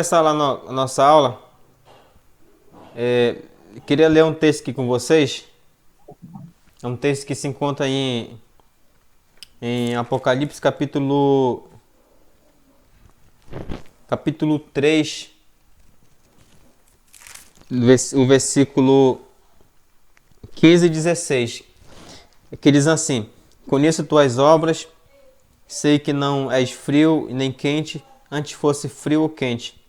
começar lá a nossa aula, queria ler um texto aqui com vocês. É um texto que se encontra em Apocalipse capítulo 3, o versículo 15 e 16, que diz assim: Conheço tuas obras, sei que não és frio nem quente, antes fosse frio ou quente.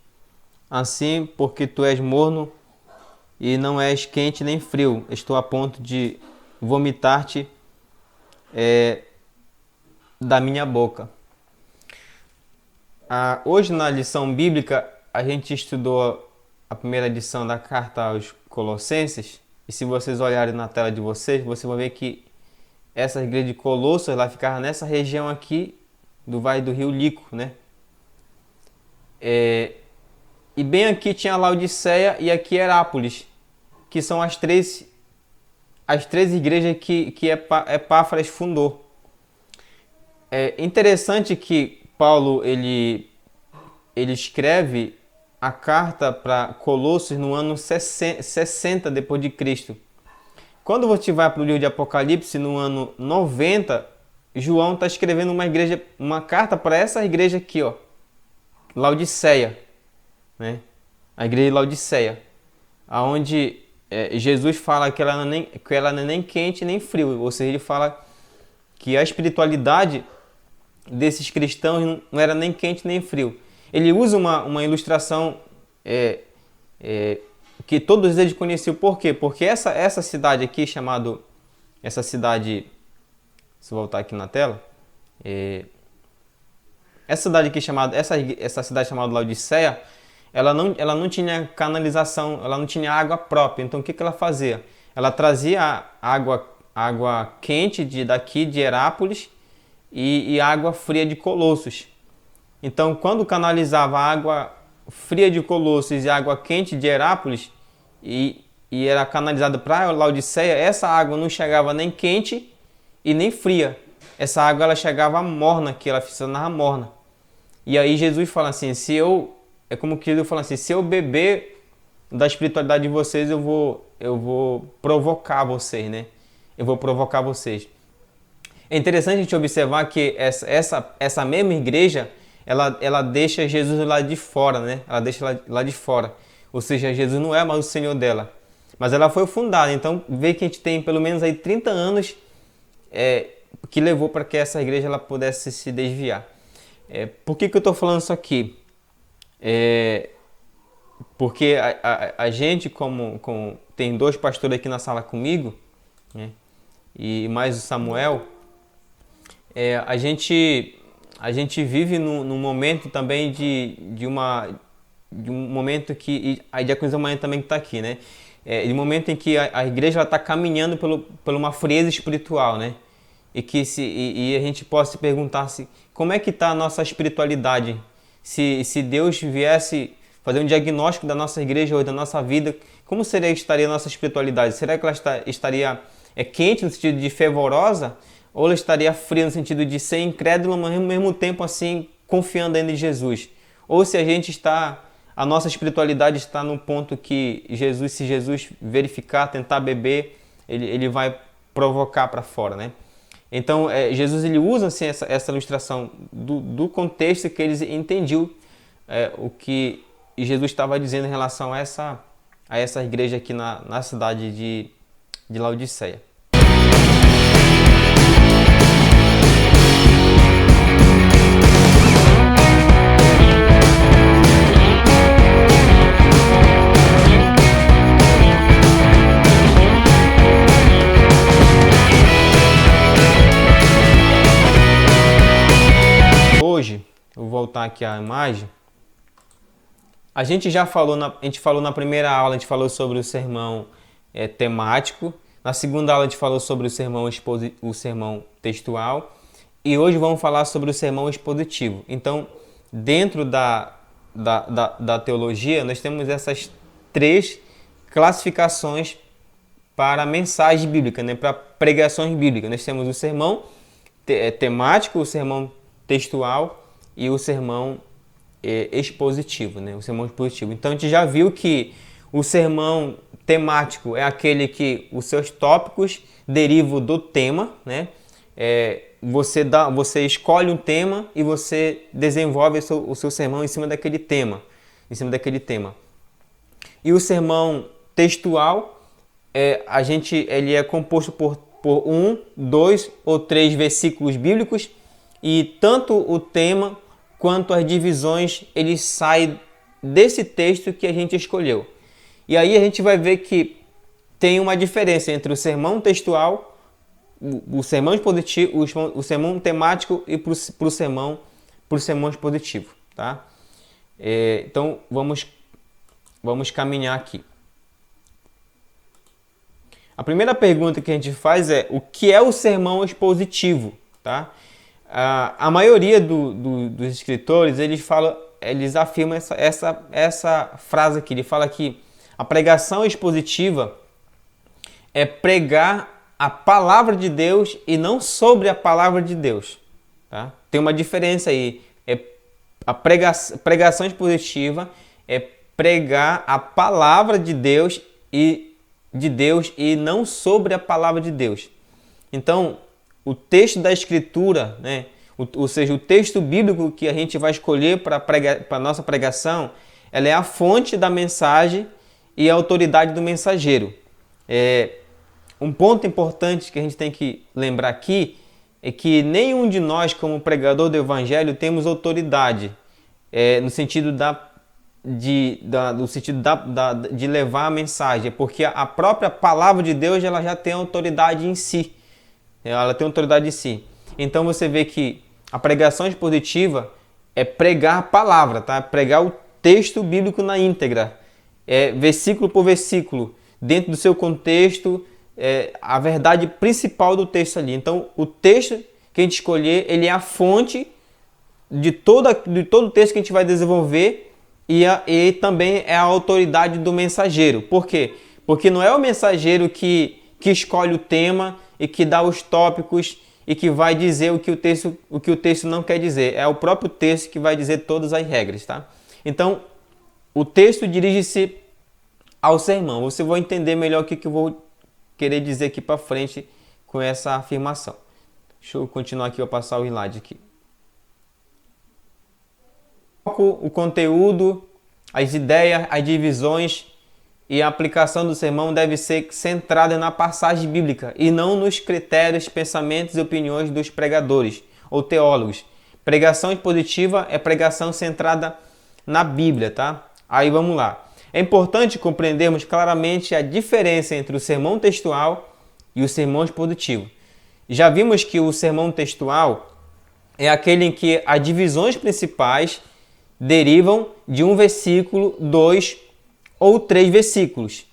Assim, porque tu és morno e não és quente nem frio, estou a ponto de vomitar-te da minha boca. Hoje na lição bíblica a gente estudou a primeira lição da carta aos Colossenses, e se vocês olharem na tela de vocês vão ver que essa igreja de Colossos ela ficava nessa região aqui do Vale do Rio Lico, né? E bem aqui tinha Laodiceia e aqui Herápolis, que são as três igrejas que Epáfras fundou. É interessante que Paulo ele escreve a carta para Colossos no ano 60 depois de Cristo. Quando você vai para o livro de Apocalipse no ano 90, João está escrevendo uma carta para essa igreja aqui, ó, Laodiceia, né? A igreja de Laodiceia, aonde Jesus fala que ela não é nem quente nem frio, ou seja, ele fala que a espiritualidade desses cristãos não era nem quente nem frio. Ele usa uma ilustração que todos eles conheciam. Por quê? Porque essa cidade aqui essa cidade, se eu voltar aqui na tela, essa cidade chamada Laodiceia, ela não tinha canalização, ela não tinha água própria. Então o que ela fazia? Ela trazia água quente daqui de Herápolis e água fria de Colossos. Então, quando canalizava água fria de Colossos e água quente de Herápolis e era canalizada para Laodiceia, essa água não chegava nem quente e nem fria. Essa água ela chegava morna, que ela funcionava morna. E aí Jesus fala assim: é como que ele fala assim, se eu beber da espiritualidade de vocês, eu vou provocar vocês, né? Eu vou provocar vocês. É interessante a gente observar que essa mesma igreja, ela deixa Jesus lá de fora, né? Ela deixa lá de fora. Ou seja, Jesus não é mais o Senhor dela. Mas ela foi fundada. Então, vê que a gente tem pelo menos aí 30 anos que levou para que essa igreja ela pudesse se desviar. Por que eu estou falando isso aqui? Porque a gente, como tem dois pastores aqui na sala comigo, né? E mais o Samuel, a gente vive num momento também de um momento que a diaconia amanhã também está aqui, né? De um momento em que a igreja está caminhando por uma frieza espiritual, né? E a gente pode se perguntar como é que está a nossa espiritualidade. Se Deus viesse fazer um diagnóstico da nossa igreja ou da nossa vida, como estaria a nossa espiritualidade? Será que ela estaria quente no sentido de fervorosa? Ou ela estaria fria no sentido de ser incrédula, mas ao mesmo tempo assim, confiando ainda em Jesus? Ou se a nossa espiritualidade está no ponto que se Jesus verificar, tentar beber, ele vai provocar para fora, né? Então, Jesus ele usa assim, essa ilustração do contexto que eles entendiam o que Jesus estava dizendo em relação a essa igreja aqui na cidade de Laodiceia. Hoje, eu vou voltar aqui à imagem. A gente falou na primeira aula, a gente falou sobre o sermão temático. Na segunda aula a gente falou sobre o sermão textual. E hoje vamos falar sobre o sermão expositivo. Então, dentro da teologia, nós temos essas três classificações para a mensagem bíblica, né? Para pregações bíblicas. Nós temos o sermão temático, o sermão textual e o sermão expositivo, né? O sermão expositivo. Então a gente já viu que o sermão temático é aquele que os seus tópicos derivam do tema, né? Você escolhe um tema e você desenvolve o seu sermão em cima daquele tema, E o sermão textual, ele é composto por 1, 2 ou 3 versículos bíblicos, e tanto o tema quanto as divisões, eles saem desse texto que a gente escolheu. E aí a gente vai ver que tem uma diferença entre o sermão textual, o sermão expositivo, o sermão temático e para o sermão expositivo, tá? Então vamos caminhar aqui. A primeira pergunta que a gente faz é: o que é o sermão expositivo, tá? A maioria dos escritores, eles afirmam essa frase aqui. Ele fala que a pregação expositiva é pregar a palavra de Deus e não sobre a palavra de Deus, tá? Tem uma diferença aí. A pregação expositiva é pregar a palavra de Deus e não sobre a palavra de Deus. Então, o texto da Escritura, né? Ou seja, o texto bíblico que a gente vai escolher para a nossa pregação, ela é a fonte da mensagem e a autoridade do mensageiro. Um ponto importante que a gente tem que lembrar aqui é que nenhum de nós, como pregador do Evangelho, temos autoridade no sentido de levar a mensagem, porque a própria palavra de Deus ela já tem autoridade em si. Então você vê que a pregação expositiva é pregar a palavra, tá? Pregar o texto bíblico na íntegra, versículo por versículo, dentro do seu contexto, a verdade principal do texto ali. Então o texto que a gente escolher, ele é a fonte de todo o texto que a gente vai desenvolver e também é a autoridade do mensageiro. Por quê? Porque não é o mensageiro que escolhe o tema e que dá os tópicos e que vai dizer o que o texto não quer dizer. É o próprio texto que vai dizer todas as regras, tá? Então, o texto dirige-se ao sermão. Você vai entender melhor o que eu vou querer dizer aqui para frente com essa afirmação. Deixa eu continuar aqui, vou passar o slide aqui. O conteúdo, as ideias, as divisões e a aplicação do sermão deve ser centrada na passagem bíblica e não nos critérios, pensamentos e opiniões dos pregadores ou teólogos. Pregação expositiva é pregação centrada na Bíblia, tá? Aí vamos lá. É importante compreendermos claramente a diferença entre o sermão textual e o sermão expositivo. Já vimos que o sermão textual é aquele em que as divisões principais derivam de um versículo, 2 ou 3 versículos.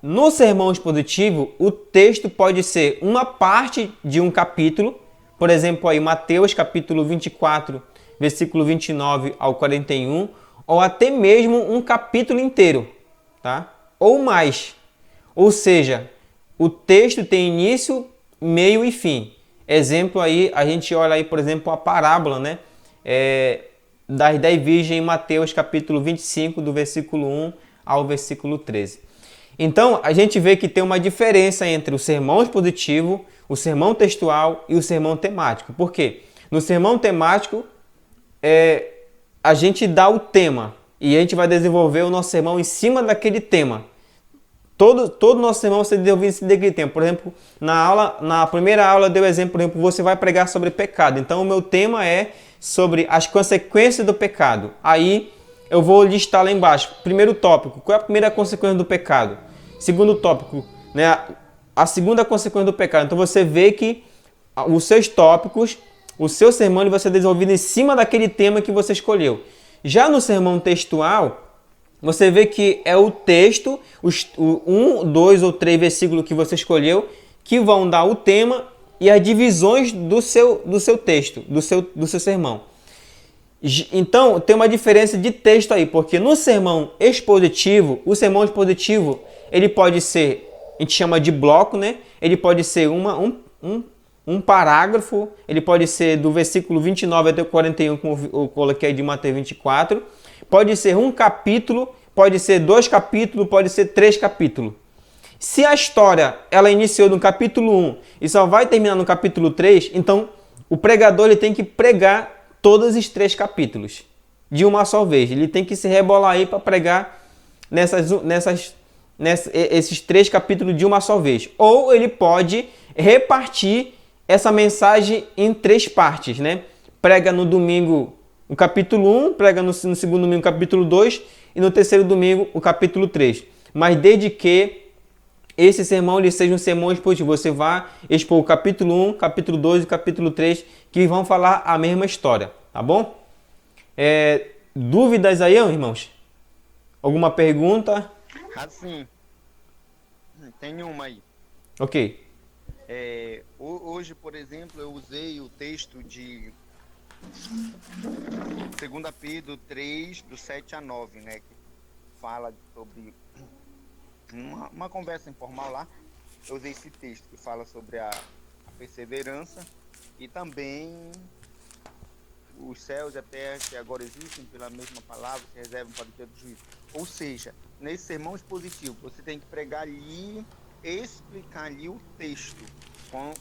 No sermão expositivo, o texto pode ser uma parte de um capítulo, por exemplo, aí Mateus capítulo 24, versículo 29 ao 41, ou até mesmo um capítulo inteiro, tá? Ou mais. Ou seja, o texto tem início, meio e fim. Exemplo aí, a gente olha aí, por exemplo, a parábola, né? Das 10 virgens em Mateus capítulo 25, do versículo 1 ao versículo 13. Então, a gente vê que tem uma diferença entre o sermão expositivo, o sermão textual e o sermão temático. Por quê? No sermão temático, a gente dá o tema e a gente vai desenvolver o nosso sermão em cima daquele tema. Todo o nosso sermão vai ser desenvolvido em cima daquele tema. Por exemplo, na primeira aula eu dei o exemplo, por exemplo, você vai pregar sobre pecado. Então, o meu tema é sobre as consequências do pecado. Aí eu vou listar lá embaixo. Primeiro tópico, qual é a primeira consequência do pecado? Segundo tópico, né, a segunda consequência do pecado. Então você vê que os seus tópicos, o seu sermão vai ser desenvolvido em cima daquele tema que você escolheu. Já no sermão textual, você vê que é o texto, o 1, 2 ou 3 versículos que você escolheu, que vão dar o tema e as divisões do seu texto, do seu sermão. Então, tem uma diferença de texto aí, porque no sermão expositivo, o sermão expositivo, ele pode ser, a gente chama de bloco, né? Ele pode ser um parágrafo, ele pode ser do versículo 29 até o 41, como eu coloquei de Mateus 24, pode ser um capítulo, pode ser 2 capítulos, pode ser 3 capítulos. Se a história ela iniciou no capítulo 1 e só vai terminar no capítulo 3, então o pregador ele tem que pregar todos os 3 capítulos de uma só vez. Ele tem que se rebolar aí para pregar esses 3 capítulos de uma só vez. Ou ele pode repartir essa mensagem em 3 partes, né? Prega no domingo o capítulo 1, prega no segundo domingo o capítulo 2 e no terceiro domingo o capítulo 3. Mas desde que esse sermão ele seja um sermão expositivo, você vai expor o capítulo 1, capítulo 2 e capítulo 3, que vão falar a mesma história, tá bom? Dúvidas aí, irmãos? Alguma pergunta? Assim, tem uma aí. Ok. Hoje, por exemplo, eu usei o texto de 2 Pedro 3, do 7 a 9, né? Que fala sobre uma conversa informal lá. Eu usei esse texto que fala sobre a perseverança e também os céus e a terra que agora existem pela mesma palavra se reservam para o dia do juízo. Ou seja, nesse sermão expositivo, você tem que pregar ali, explicar ali o texto.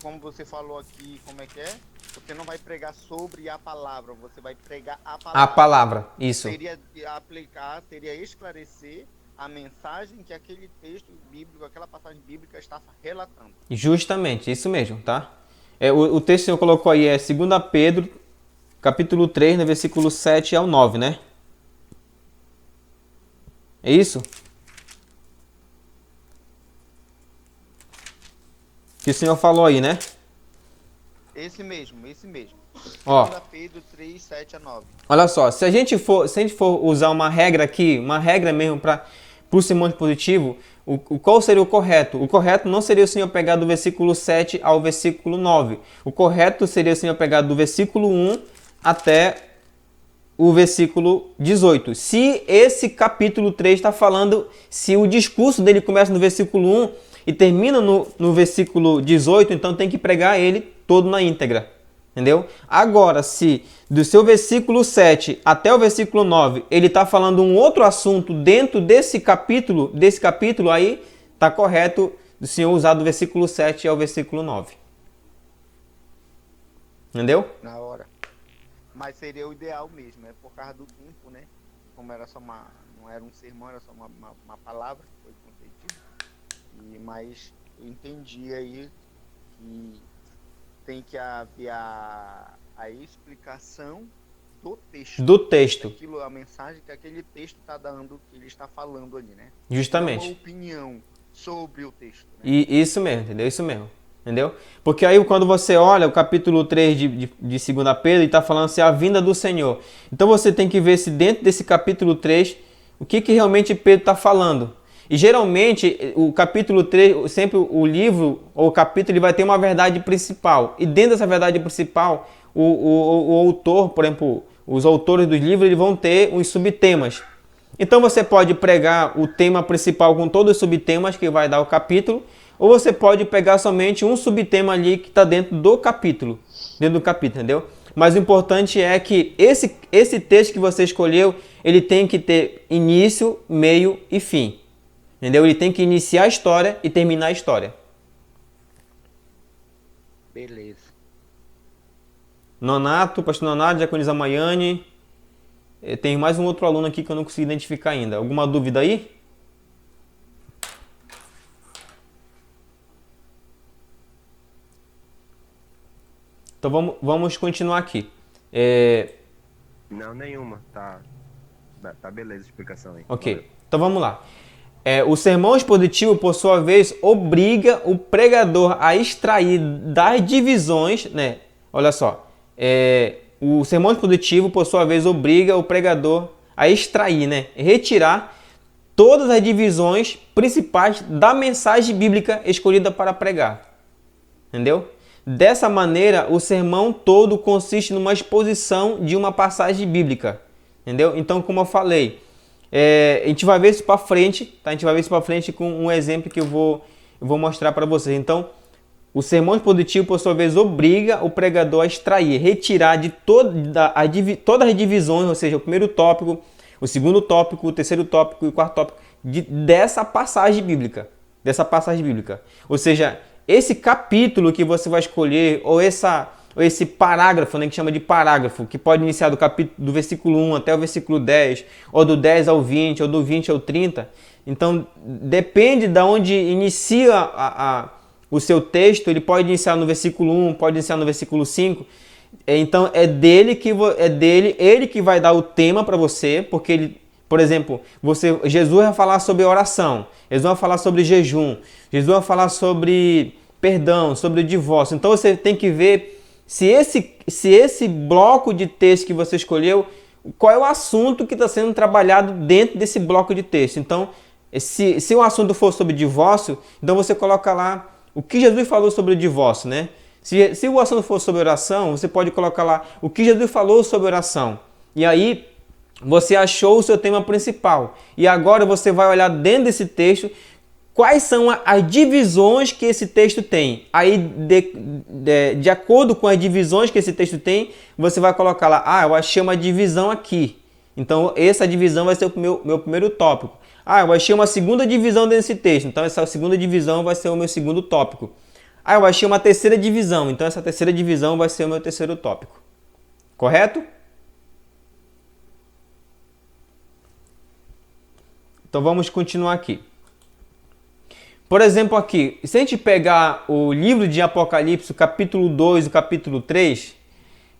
Como você falou aqui, como é que é? Você não vai pregar sobre a palavra, você vai pregar a palavra. A palavra, isso. Seria aplicar, seria esclarecer a mensagem que aquele texto bíblico, aquela passagem bíblica está relatando. Justamente, isso mesmo, tá? O texto que o senhor colocou aí é 2 Pedro, capítulo 3, no versículo 7 ao 9, né? É isso? Que o senhor falou aí, né? Esse mesmo. Ó. 2 Pedro 3, 7 a 9. Olha só, se a gente for usar uma regra aqui, uma regra mesmo para o sermão expositivo, qual seria o correto? O correto não seria o senhor pegar do versículo 7 ao versículo 9. O correto seria o senhor pegar do versículo 1 até o versículo 18. Se esse capítulo 3 está falando, se o discurso dele começa no versículo 1 e termina no versículo 18, então tem que pregar ele todo na íntegra. Entendeu? Agora, se do seu versículo 7 até o versículo 9, ele está falando um outro assunto dentro desse capítulo, aí está correto o senhor usar do versículo 7 ao versículo 9. Entendeu? Na hora. Mas seria o ideal mesmo, por causa do tempo, né? Como era só não era um sermão, era só uma palavra que foi concedida. Mas eu entendi aí que tem que haver a explicação do texto. Do texto. Aquilo, a mensagem que aquele texto está dando, que ele está falando ali, né? Justamente. Uma opinião sobre o texto. Né? E isso mesmo, entendeu? Isso mesmo. Entendeu? Porque aí quando você olha o capítulo 3 de 2 Pedro, ele está falando assim, a vinda do Senhor. Então você tem que ver se dentro desse capítulo 3, o que realmente Pedro está falando. E geralmente o capítulo 3, sempre o livro ou o capítulo, ele vai ter uma verdade principal. E dentro dessa verdade principal, o autor, por exemplo, os autores dos livros, eles vão ter uns subtemas. Então você pode pregar o tema principal com todos os subtemas que vai dar o capítulo, ou você pode pegar somente um subtema ali que está dentro do capítulo, entendeu? Mas o importante é que esse texto que você escolheu, ele tem que ter início, meio e fim. Entendeu? Ele tem que iniciar a história e terminar a história. Beleza. Nonato, pastor Nonato, diaconisa Maiane. Tem mais um outro aluno aqui que eu não consegui identificar ainda. Alguma dúvida aí? Então vamos continuar aqui. Não, nenhuma. Tá beleza a explicação aí. Ok. Valeu. Então vamos lá. O sermão expositivo, por sua vez, obriga o pregador a extrair das divisões, né? Olha só. O sermão expositivo, por sua vez, obriga o pregador a extrair, né? Retirar todas as divisões principais da mensagem bíblica escolhida para pregar. Entendeu? Dessa maneira, o sermão todo consiste numa exposição de uma passagem bíblica. Entendeu? Então, como eu falei, a gente vai ver isso para frente, tá? A gente vai ver isso para frente com um exemplo que eu vou mostrar para vocês. Então, O sermão expositivo, por sua vez, obriga o pregador a extrair, retirar de todas as divisões, ou seja, o primeiro tópico, o segundo tópico, o terceiro tópico e o quarto tópico, dessa passagem bíblica. Ou seja, esse capítulo que você vai escolher, ou esse parágrafo, né, que chama de parágrafo, que pode iniciar do versículo 1 até o versículo 10, ou do 10 ao 20, ou do 20 ao 30. Então, depende de onde inicia o seu texto, ele pode iniciar no versículo 1, pode iniciar no versículo 5. Então, ele que vai dar o tema para você, porque ele, por exemplo, Jesus vai falar sobre oração, Jesus vai falar sobre jejum, Jesus vai falar sobre perdão, sobre o divórcio. Então, você tem que ver se esse bloco de texto que você escolheu, qual é o assunto que está sendo trabalhado dentro desse bloco de texto. Então, se o assunto for sobre divórcio, então você coloca lá o que Jesus falou sobre o divórcio, né? Se o assunto for sobre oração, você pode colocar lá o que Jesus falou sobre oração. E aí, você achou o seu tema principal. E agora você vai olhar dentro desse texto quais são as divisões que esse texto tem. Aí, de acordo com as divisões que esse texto tem, você vai colocar lá, eu achei uma divisão aqui. Então, essa divisão vai ser o meu primeiro tópico. Eu achei uma segunda divisão desse texto. Então, essa segunda divisão vai ser o meu segundo tópico. Eu achei uma terceira divisão. Então, essa terceira divisão vai ser o meu terceiro tópico. Correto? Então, vamos continuar aqui. Por exemplo, aqui, se a gente pegar o livro de Apocalipse, o capítulo 2 e o capítulo 3,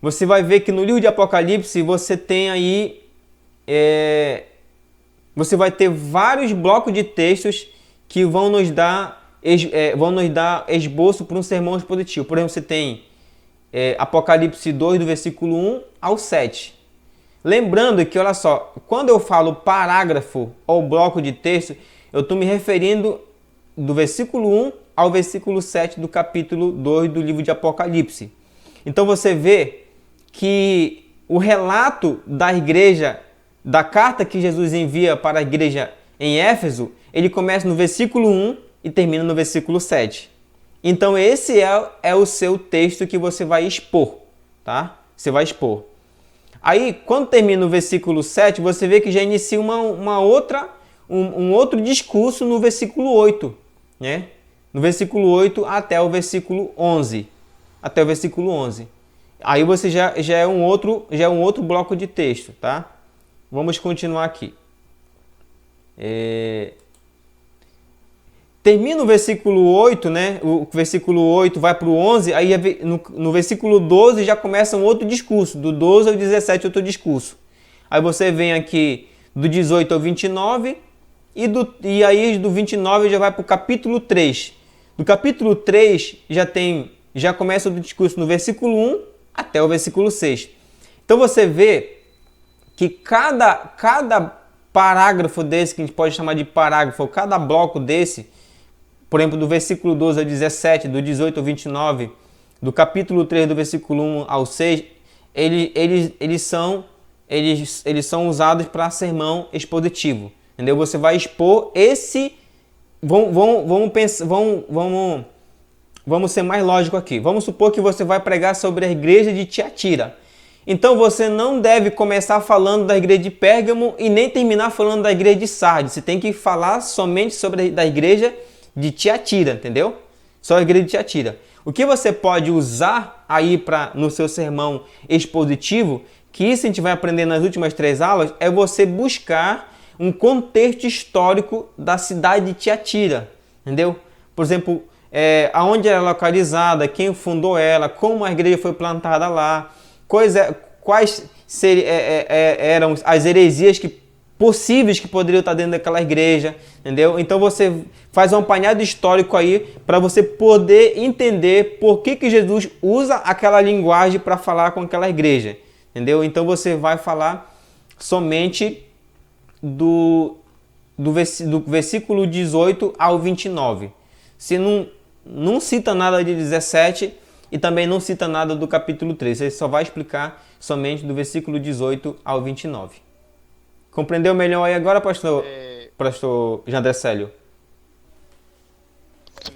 você vai ver que no livro de Apocalipse você tem aí... você vai ter vários blocos de textos que vão nos dar esboço para um sermão expositivo. Por exemplo, você tem Apocalipse 2, do versículo 1 ao 7. Lembrando que, olha só, quando eu falo parágrafo ou bloco de texto, eu estou me referindo do versículo 1 ao versículo 7 do capítulo 2 do livro de Apocalipse. Então você vê que o relato da igreja, da carta que Jesus envia para a igreja em Éfeso, ele começa no versículo 1 e termina no versículo 7. Então esse é o seu texto que você vai expor, tá? Você vai expor. Aí, quando termina o versículo 7, você vê que já inicia um outro discurso no versículo 8, né? No versículo 8 até o versículo 11. Até o versículo 11. Aí você já é um outro bloco de texto, tá? Vamos continuar aqui. Termina o versículo 8, né? O versículo 8 vai para o 11, aí no versículo 12 já começa um outro discurso, do 12 ao 17 outro discurso. Aí você vem aqui do 18 ao 29 e aí do 29 já vai para o capítulo 3. Do capítulo 3 já começa o discurso no versículo 1 até o versículo 6. Então você vê que cada parágrafo desse, que a gente pode chamar de parágrafo, ou cada bloco desse, por exemplo, do versículo 12 ao 17, do 18 ao 29, do capítulo 3, do versículo 1 ao 6, eles são usados para sermão expositivo. Entendeu? Você vai expor esse... Vamos ser mais lógico aqui. Vamos supor que você vai pregar sobre a igreja de Tiatira. Então você não deve começar falando da igreja de Pérgamo e nem terminar falando da igreja de Sardes. Você tem que falar somente sobre da igreja de Tiatira, entendeu? Só a igreja de Tiatira. O que você pode usar aí no seu sermão expositivo, que isso a gente vai aprender nas últimas 3 aulas, é você buscar um contexto histórico da cidade de Tiatira, entendeu? Por exemplo, aonde ela é localizada, quem fundou ela, como a igreja foi plantada lá, quais eram as heresias possíveis que poderiam estar dentro daquela igreja, entendeu? Então você faz um apanhado histórico aí para você poder entender por que Jesus usa aquela linguagem para falar com aquela igreja, entendeu? Então você vai falar somente do versículo 18 ao 29. Se não cita nada de 17 e também não cita nada do capítulo 3. Ele só vai explicar somente do versículo 18 ao 29. Compreendeu melhor aí agora, pastor Jandré Célio? Sim,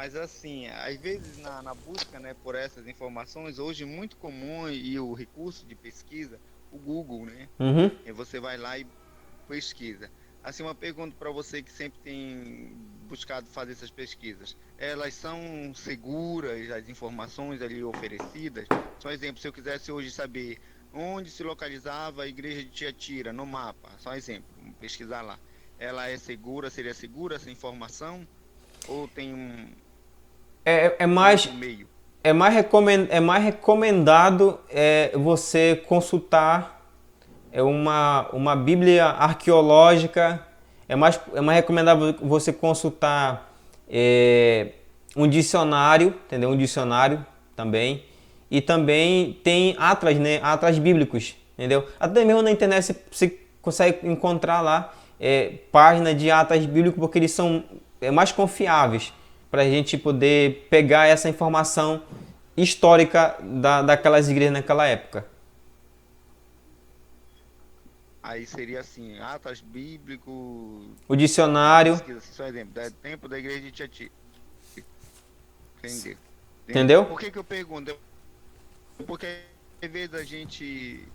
Mas assim, às vezes na busca, né, por essas informações, hoje é muito comum e o recurso de pesquisa, o Google, né? Uhum. E você vai lá e pesquisa. Assim, uma pergunta para você que sempre tem buscado fazer essas pesquisas. Elas são seguras, as informações ali oferecidas? Só um exemplo, se eu quisesse hoje saber onde se localizava a igreja de Tiatira no mapa, só um exemplo, vamos pesquisar lá. Ela é segura, seria segura essa informação? Ou tem É um mais, outro meio? é mais recomendado você consultar uma Bíblia arqueológica. É mais recomendável você consultar um dicionário, entendeu? Um dicionário também. E também tem atlas, né? Atlas bíblicos, entendeu? Até mesmo na internet você consegue encontrar lá páginas de atlas bíblicos, porque eles são mais confiáveis para a gente poder pegar essa informação histórica daquelas igrejas naquela época. Aí seria assim, Atlas Bíblico, O dicionário, pesquisa, assim, só exemplo, tempo da igreja de Tiatira. Entender. entendeu? Por que que eu pergunto? Porque às vezes a gente,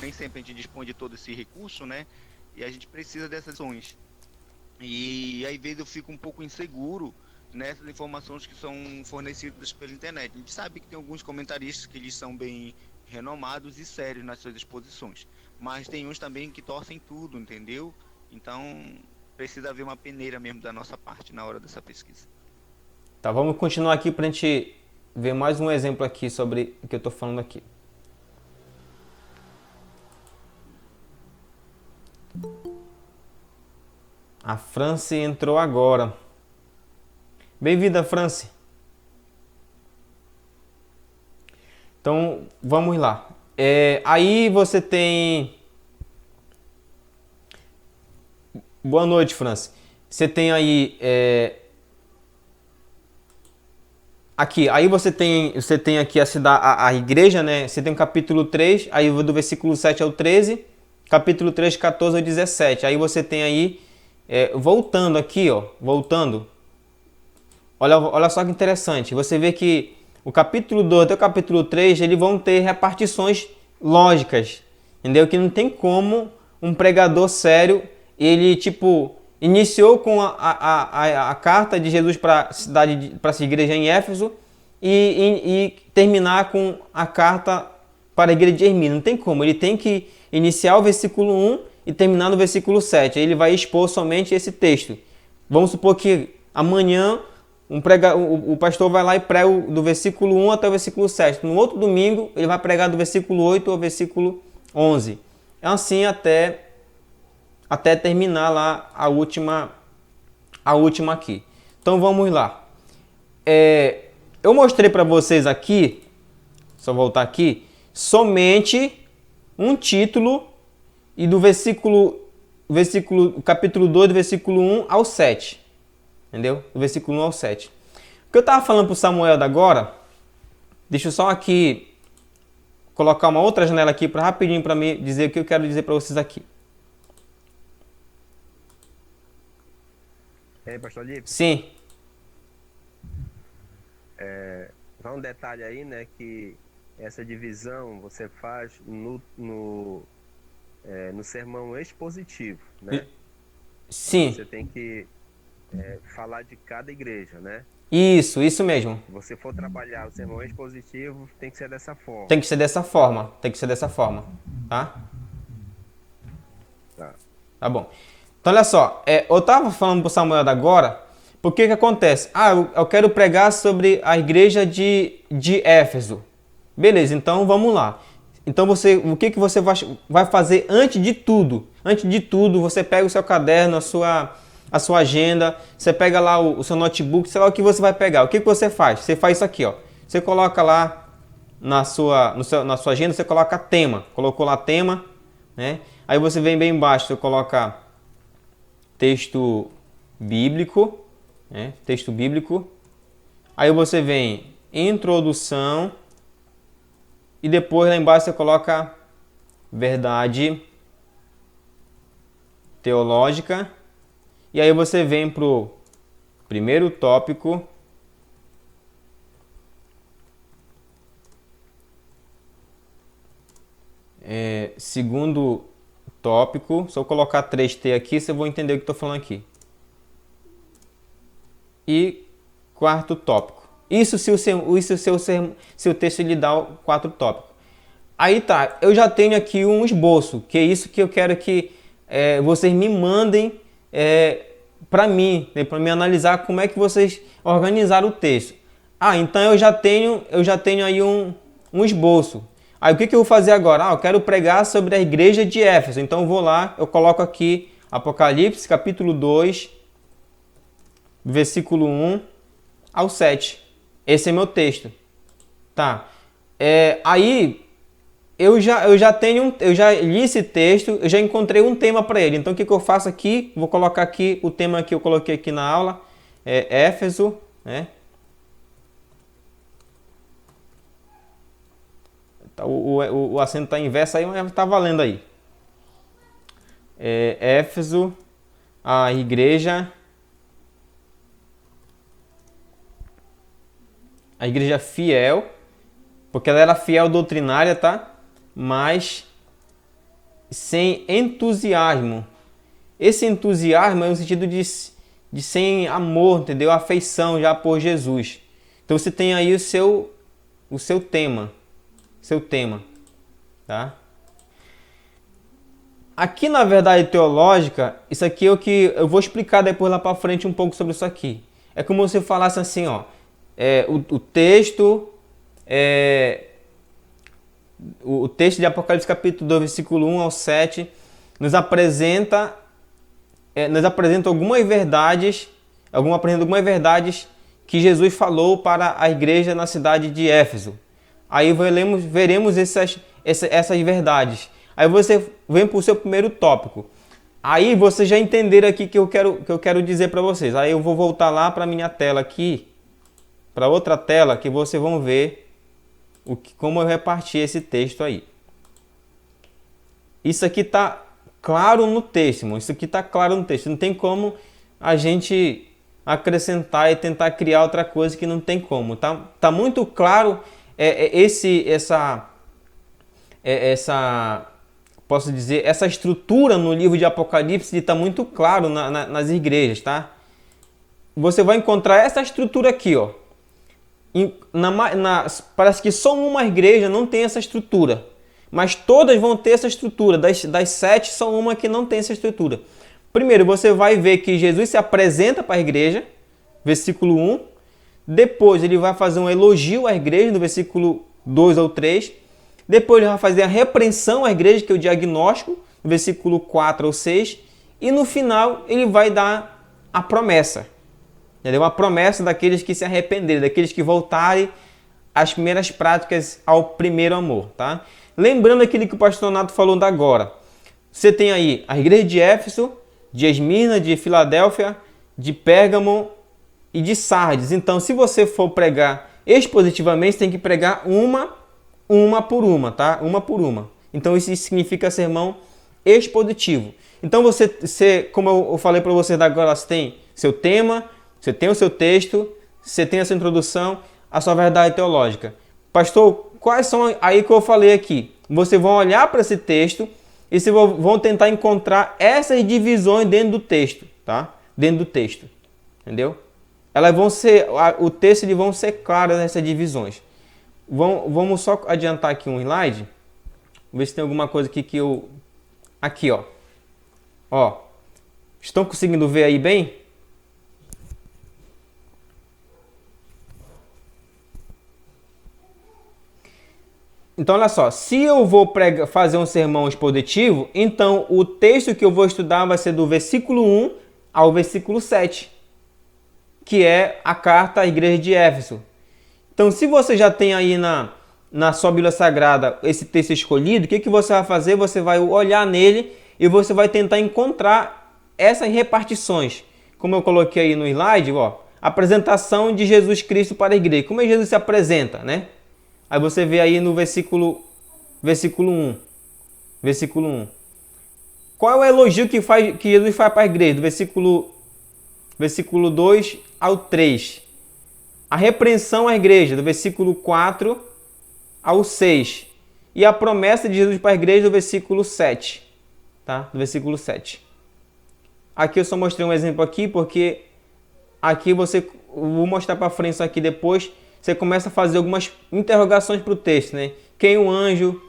nem sempre a gente dispõe de todo esse recurso, né? E a gente precisa dessas ações. E às vezes eu fico um pouco inseguro nessas informações que são fornecidas pela internet. A gente sabe que tem alguns comentaristas que eles são bem renomados e sérios nas suas exposições, mas tem uns também que torcem tudo, entendeu? Então precisa haver uma peneira mesmo da nossa parte na hora dessa pesquisa. Tá, vamos continuar aqui para a gente ver mais um exemplo aqui sobre o que eu estou falando aqui. A France entrou agora. Bem-vinda, France. Então, vamos lá. Aí você tem... Boa noite, France. Você tem aí... Aqui, aí você tem aqui a igreja, né? Você tem o capítulo 3, aí do versículo 7 ao 13, capítulo 3, 14 ao 17. Aí você tem aí, voltando aqui, ó, voltando. Olha só que interessante. Você vê que o capítulo 2 até o capítulo 3, eles vão ter repartições lógicas, entendeu? Que não tem como um pregador sério, ele, tipo, iniciou com a carta de Jesus para essa igreja em Éfeso e terminar com a carta para a igreja de Esmirna. Não tem como, ele tem que iniciar o versículo 1 e terminar no versículo 7. Aí ele vai expor somente esse texto. Vamos supor que amanhã o pastor vai lá e prega do versículo 1 até o versículo 7. No outro domingo, ele vai pregar do versículo 8 ao versículo 11. É assim até terminar lá a última aqui. Então vamos lá. Eu mostrei para vocês aqui, só voltar aqui, somente um título e do capítulo 2, do versículo 1 ao 7. Entendeu? Do versículo 1 ao 7. O que eu estava falando para o Samuel agora, deixa eu só aqui colocar uma outra janela aqui para rapidinho para me dizer o que eu quero dizer para vocês aqui. Pastor Lipe? Sim. Só um detalhe aí, né, que essa divisão você faz no sermão expositivo, né? Sim. Você tem que falar de cada igreja, né? Isso mesmo. Se você for trabalhar o sermão expositivo, tem que ser dessa forma. Tem que ser dessa forma, tá? Tá bom. Então olha só, eu tava falando pro Samuel agora, porque que acontece? Eu quero pregar sobre a igreja de Éfeso. Beleza, então vamos lá. Então o que você vai fazer antes de tudo? Antes de tudo, você pega o seu caderno, a sua agenda, você pega lá o seu notebook, sei lá o que você vai pegar. O que você faz? Você faz isso aqui, ó. Você coloca lá na sua agenda, você coloca tema. Colocou lá tema, né? Aí você vem bem embaixo, você coloca texto bíblico, né? Texto bíblico. Aí você vem introdução e depois lá embaixo você coloca verdade teológica. E aí você vem pro primeiro tópico segundo tópico, se eu colocar 3T aqui, você vai entender o que estou falando aqui. E quarto tópico. Isso se o texto lhe dá 4 tópicos. Aí tá, eu já tenho aqui um esboço, que é isso que eu quero que vocês me mandem para mim, né, para me analisar como é que vocês organizaram o texto. Então eu já tenho aí um esboço. Aí o que eu vou fazer agora? Eu quero pregar sobre a igreja de Éfeso. Então eu vou lá, eu coloco aqui Apocalipse capítulo 2, versículo 1 ao 7. Esse é meu texto. Tá. Aí eu já li esse texto, eu já encontrei um tema para ele. Então o que eu faço aqui? Vou colocar aqui o tema que eu coloquei aqui na aula, Éfeso, né? O acento está inverso aí, mas está valendo aí. Éfeso, a igreja fiel, porque ela era fiel doutrinária, tá? Mas sem entusiasmo. Esse entusiasmo é no sentido de sem amor, entendeu? Afeição já por Jesus. Então você tem aí o seu tema. Seu tema, tá? Aqui na verdade teológica, isso aqui é o que eu vou explicar depois lá para frente um pouco sobre isso aqui. É como se eu falasse assim, ó, o texto de Apocalipse capítulo 2, versículo 1 ao 7 nos apresenta algumas verdades que Jesus falou para a igreja na cidade de Éfeso. Aí veremos essas verdades. Aí você vem para o seu primeiro tópico. Aí vocês já entenderam aqui que eu quero dizer para vocês. Aí eu vou voltar lá para a minha tela aqui, para outra tela, que vocês vão ver como eu reparti esse texto aí. Isso aqui está claro no texto, irmão. Isso aqui está claro no texto. Não tem como a gente acrescentar e tentar criar outra coisa que não tem como. Tá muito claro posso dizer, essa estrutura no livro de Apocalipse está muito claro nas igrejas, tá? Você vai encontrar essa estrutura aqui, ó. Parece que só uma igreja não tem essa estrutura, mas todas vão ter essa estrutura. Das 7, só uma que não tem essa estrutura. Primeiro, você vai ver que Jesus se apresenta para a igreja, versículo 1. Depois ele vai fazer um elogio à igreja, no versículo 2 ao 3. Depois ele vai fazer a repreensão à igreja, que é o diagnóstico, no versículo 4 ao 6. E no final ele vai dar a promessa. Entendeu? A promessa daqueles que se arrependerem, daqueles que voltarem às primeiras práticas, ao primeiro amor. Tá? Lembrando aquilo que o pastor Nato falou da agora. Você tem aí a igreja de Éfeso, de Esmirna, de Filadélfia, de Pérgamo e de Sardes. Então, se você for pregar expositivamente, você tem que pregar uma por uma, tá? Uma por uma. Então, isso significa sermão expositivo. Então, você como eu falei para vocês agora, você tem seu tema, você tem o seu texto, você tem essa introdução, a sua verdade teológica. Pastor, quais são aí que eu falei aqui? Vocês vão olhar para esse texto e vocês vão tentar encontrar essas divisões dentro do texto, tá? Dentro do texto, entendeu? Elas vão ser, o texto eles vão ser claros nessas divisões. Vamos só adiantar aqui um slide, ver se tem alguma coisa aqui que eu... Aqui, ó. Ó, estão conseguindo ver aí bem? Então, olha só, se eu vou fazer um sermão expositivo, então o texto que eu vou estudar vai ser do versículo 1 ao versículo 7, que é a carta à igreja de Éfeso. Então, se você já tem aí na sua Bíblia Sagrada esse texto escolhido, o que você vai fazer? Você vai olhar nele e você vai tentar encontrar essas repartições. Como eu coloquei aí no slide, ó, apresentação de Jesus Cristo para a igreja. Como é que Jesus se apresenta, né? Aí você vê aí no versículo 1. Versículo 1. Qual é o elogio que Jesus faz para a igreja? Do versículo 2 ao 3. A repreensão à igreja, do versículo 4 ao 6. e a promessa de Jesus para a igreja do versículo 7. Tá? Do versículo 7. Aqui eu só mostrei um exemplo aqui, porque aqui vou mostrar para frente isso aqui depois, você começa a fazer algumas interrogações para o texto, né? Quem é o anjo?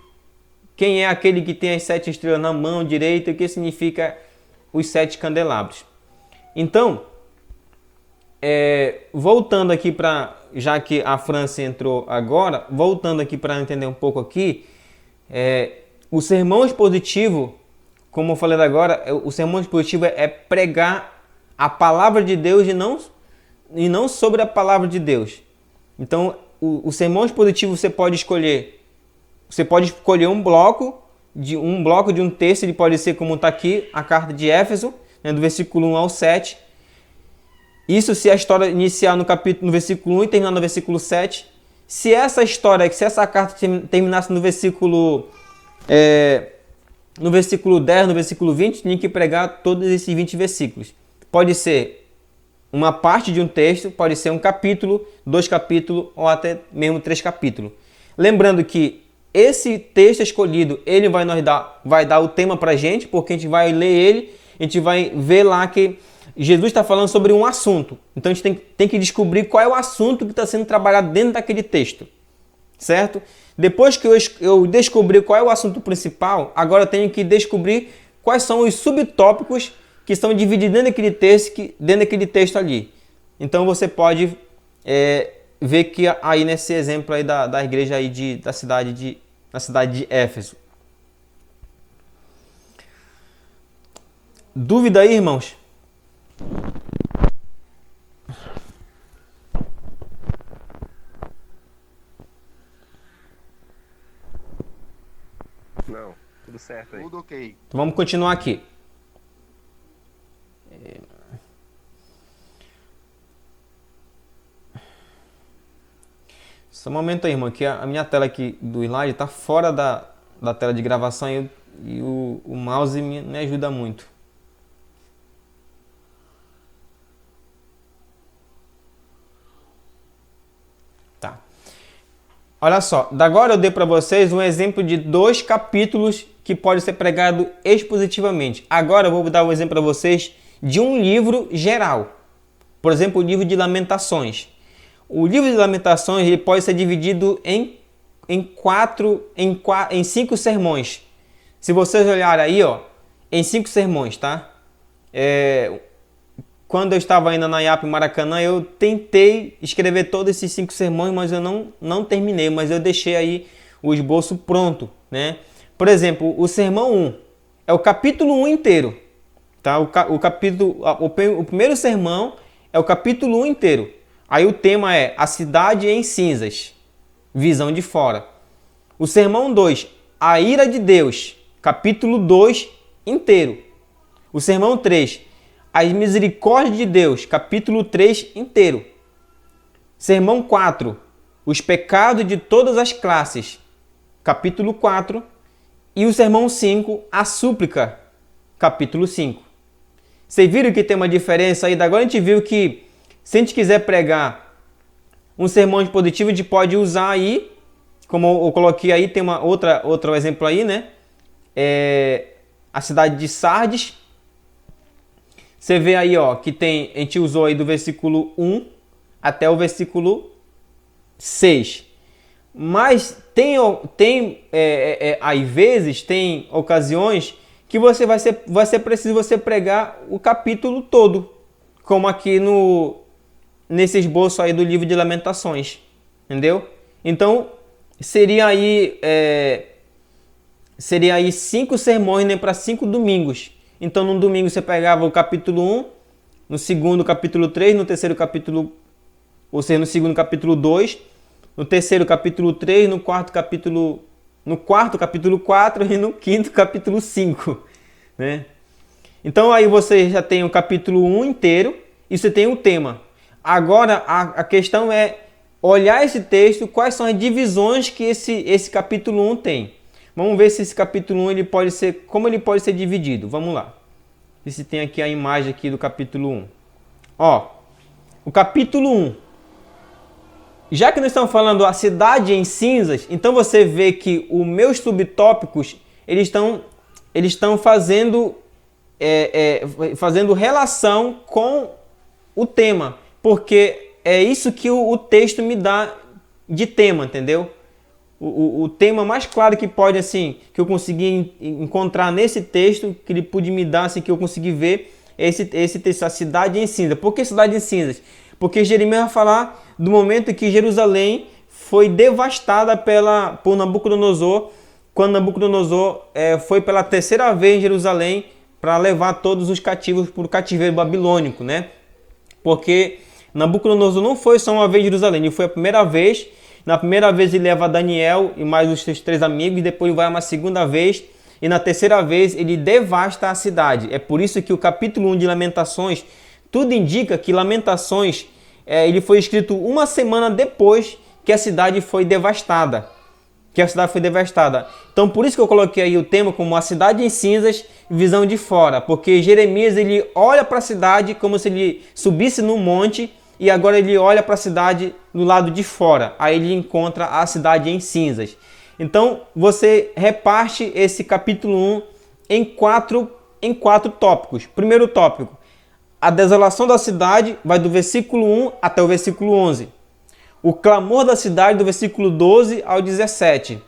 Quem é aquele que tem as 7 estrelas na mão direita? O que significa os 7 candelabros? Então, voltando aqui para, já que a França entrou agora, voltando aqui para entender um pouco aqui, o sermão expositivo, como eu falei agora, o sermão expositivo é pregar a palavra de Deus e não sobre a palavra de Deus. Então, o sermão expositivo você pode escolher um bloco de um texto, ele pode ser como está aqui, a carta de Éfeso, né, do versículo 1 ao 7. Isso se a história iniciar no versículo 1 e terminar no versículo 7. Se essa carta terminasse no versículo 10, no versículo 20, tinha que pregar todos esses 20 versículos. Pode ser uma parte de um texto, pode ser um capítulo, 2 capítulos ou até mesmo 3 capítulos. Lembrando que esse texto escolhido, ele vai dar o tema para a gente, porque a gente vai ler ele, a gente vai ver lá que Jesus está falando sobre um assunto. Então a gente tem que descobrir qual é o assunto que está sendo trabalhado dentro daquele texto. Certo? Depois que eu descobri qual é o assunto principal, agora eu tenho que descobrir quais são os subtópicos que estão divididos dentro daquele texto ali. Então você pode ver que aí nesse exemplo aí da igreja aí da cidade de Éfeso. Dúvida aí, irmãos? Não, tudo certo aí. Tudo ok. Então vamos continuar aqui. Só um momento aí, irmão, que a minha tela aqui do slide está fora da tela de gravação e o mouse me ajuda muito. Tá. Olha só, agora eu dei para vocês um exemplo de 2 capítulos que pode ser pregado expositivamente. Agora eu vou dar um exemplo para vocês de um livro geral. Por exemplo, o livro de Lamentações. O livro de Lamentações ele pode ser dividido em 5 sermões. Se vocês olharem aí, ó, em 5 sermões, tá? Quando eu estava ainda na IAP Maracanã, eu tentei escrever todos esses 5 sermões, mas eu não terminei, mas eu deixei aí o esboço pronto, né? Por exemplo, o sermão 1 é o capítulo 1 inteiro, tá? O primeiro sermão é o capítulo 1 inteiro. Aí o tema é a cidade em cinzas, visão de fora. O sermão 2, a ira de Deus, capítulo 2 inteiro. O sermão 3, as misericórdias de Deus, capítulo 3 inteiro. Sermão 4, os pecados de todas as classes, capítulo 4. E o sermão 5, a súplica, capítulo 5. Vocês viram que tem uma diferença aí? Agora a gente viu que se a gente quiser pregar um sermão expositivo, a gente pode usar aí, como eu coloquei aí, tem outro exemplo aí, né? A cidade de Sardes. Você vê aí, ó, que a gente usou aí do versículo 1 até o versículo 6. Mas às vezes, tem ocasiões que vai ser preciso você pregar o capítulo todo, como aqui nesse esboço aí do livro de Lamentações, entendeu? Então, seria aí 5 sermões, né, para 5 domingos. Então, num domingo você pegava o capítulo 1, no segundo capítulo 3, no terceiro capítulo, ou seja, no segundo capítulo 2, no terceiro capítulo 3, no quarto capítulo 4 e no quinto capítulo 5, né? Então aí você já tem o capítulo 1 inteiro e você tem o tema. Agora a questão é olhar esse texto, quais são as divisões que esse capítulo 1 tem. Vamos ver se esse capítulo 1 como ele pode ser dividido. Vamos lá. E se tem aqui a imagem aqui do capítulo 1. Ó, o capítulo 1. já que nós estamos falando a cidade em cinzas, então você vê que os meus subtópicos, eles estão fazendo relação com o tema, porque é isso que o texto me dá de tema, entendeu? O tema mais claro que pode, assim, que eu consegui encontrar nesse texto, que ele pôde me dar, assim, que eu consegui ver, é esse texto, a cidade em cinzas. Por que cidade em cinzas? Porque Jeremias vai falar do momento em que Jerusalém foi devastada por Nabucodonosor, quando Nabucodonosor foi pela terceira vez em Jerusalém para levar todos os cativos para o cativeiro babilônico, né? Porque Nabucodonosor não foi só uma vez em Jerusalém, ele foi a primeira vez. Na primeira vez ele leva Daniel e mais os seus 3 amigos, depois vai uma segunda vez, e na terceira vez ele devasta a cidade. É por isso que o capítulo 1 de Lamentações, tudo indica que Lamentações ele foi escrito uma semana depois que a cidade foi devastada. Então por isso que eu coloquei aí o tema como a cidade em cinzas, visão de fora. Porque Jeremias ele olha para a cidade como se ele subisse num monte e agora ele olha para a cidade do lado de fora. Aí ele encontra a cidade em cinzas. Então você reparte esse capítulo 1 em quatro tópicos. Primeiro tópico, a desolação da cidade vai do versículo 1 até o versículo 11. O clamor da cidade do versículo 12 ao 17.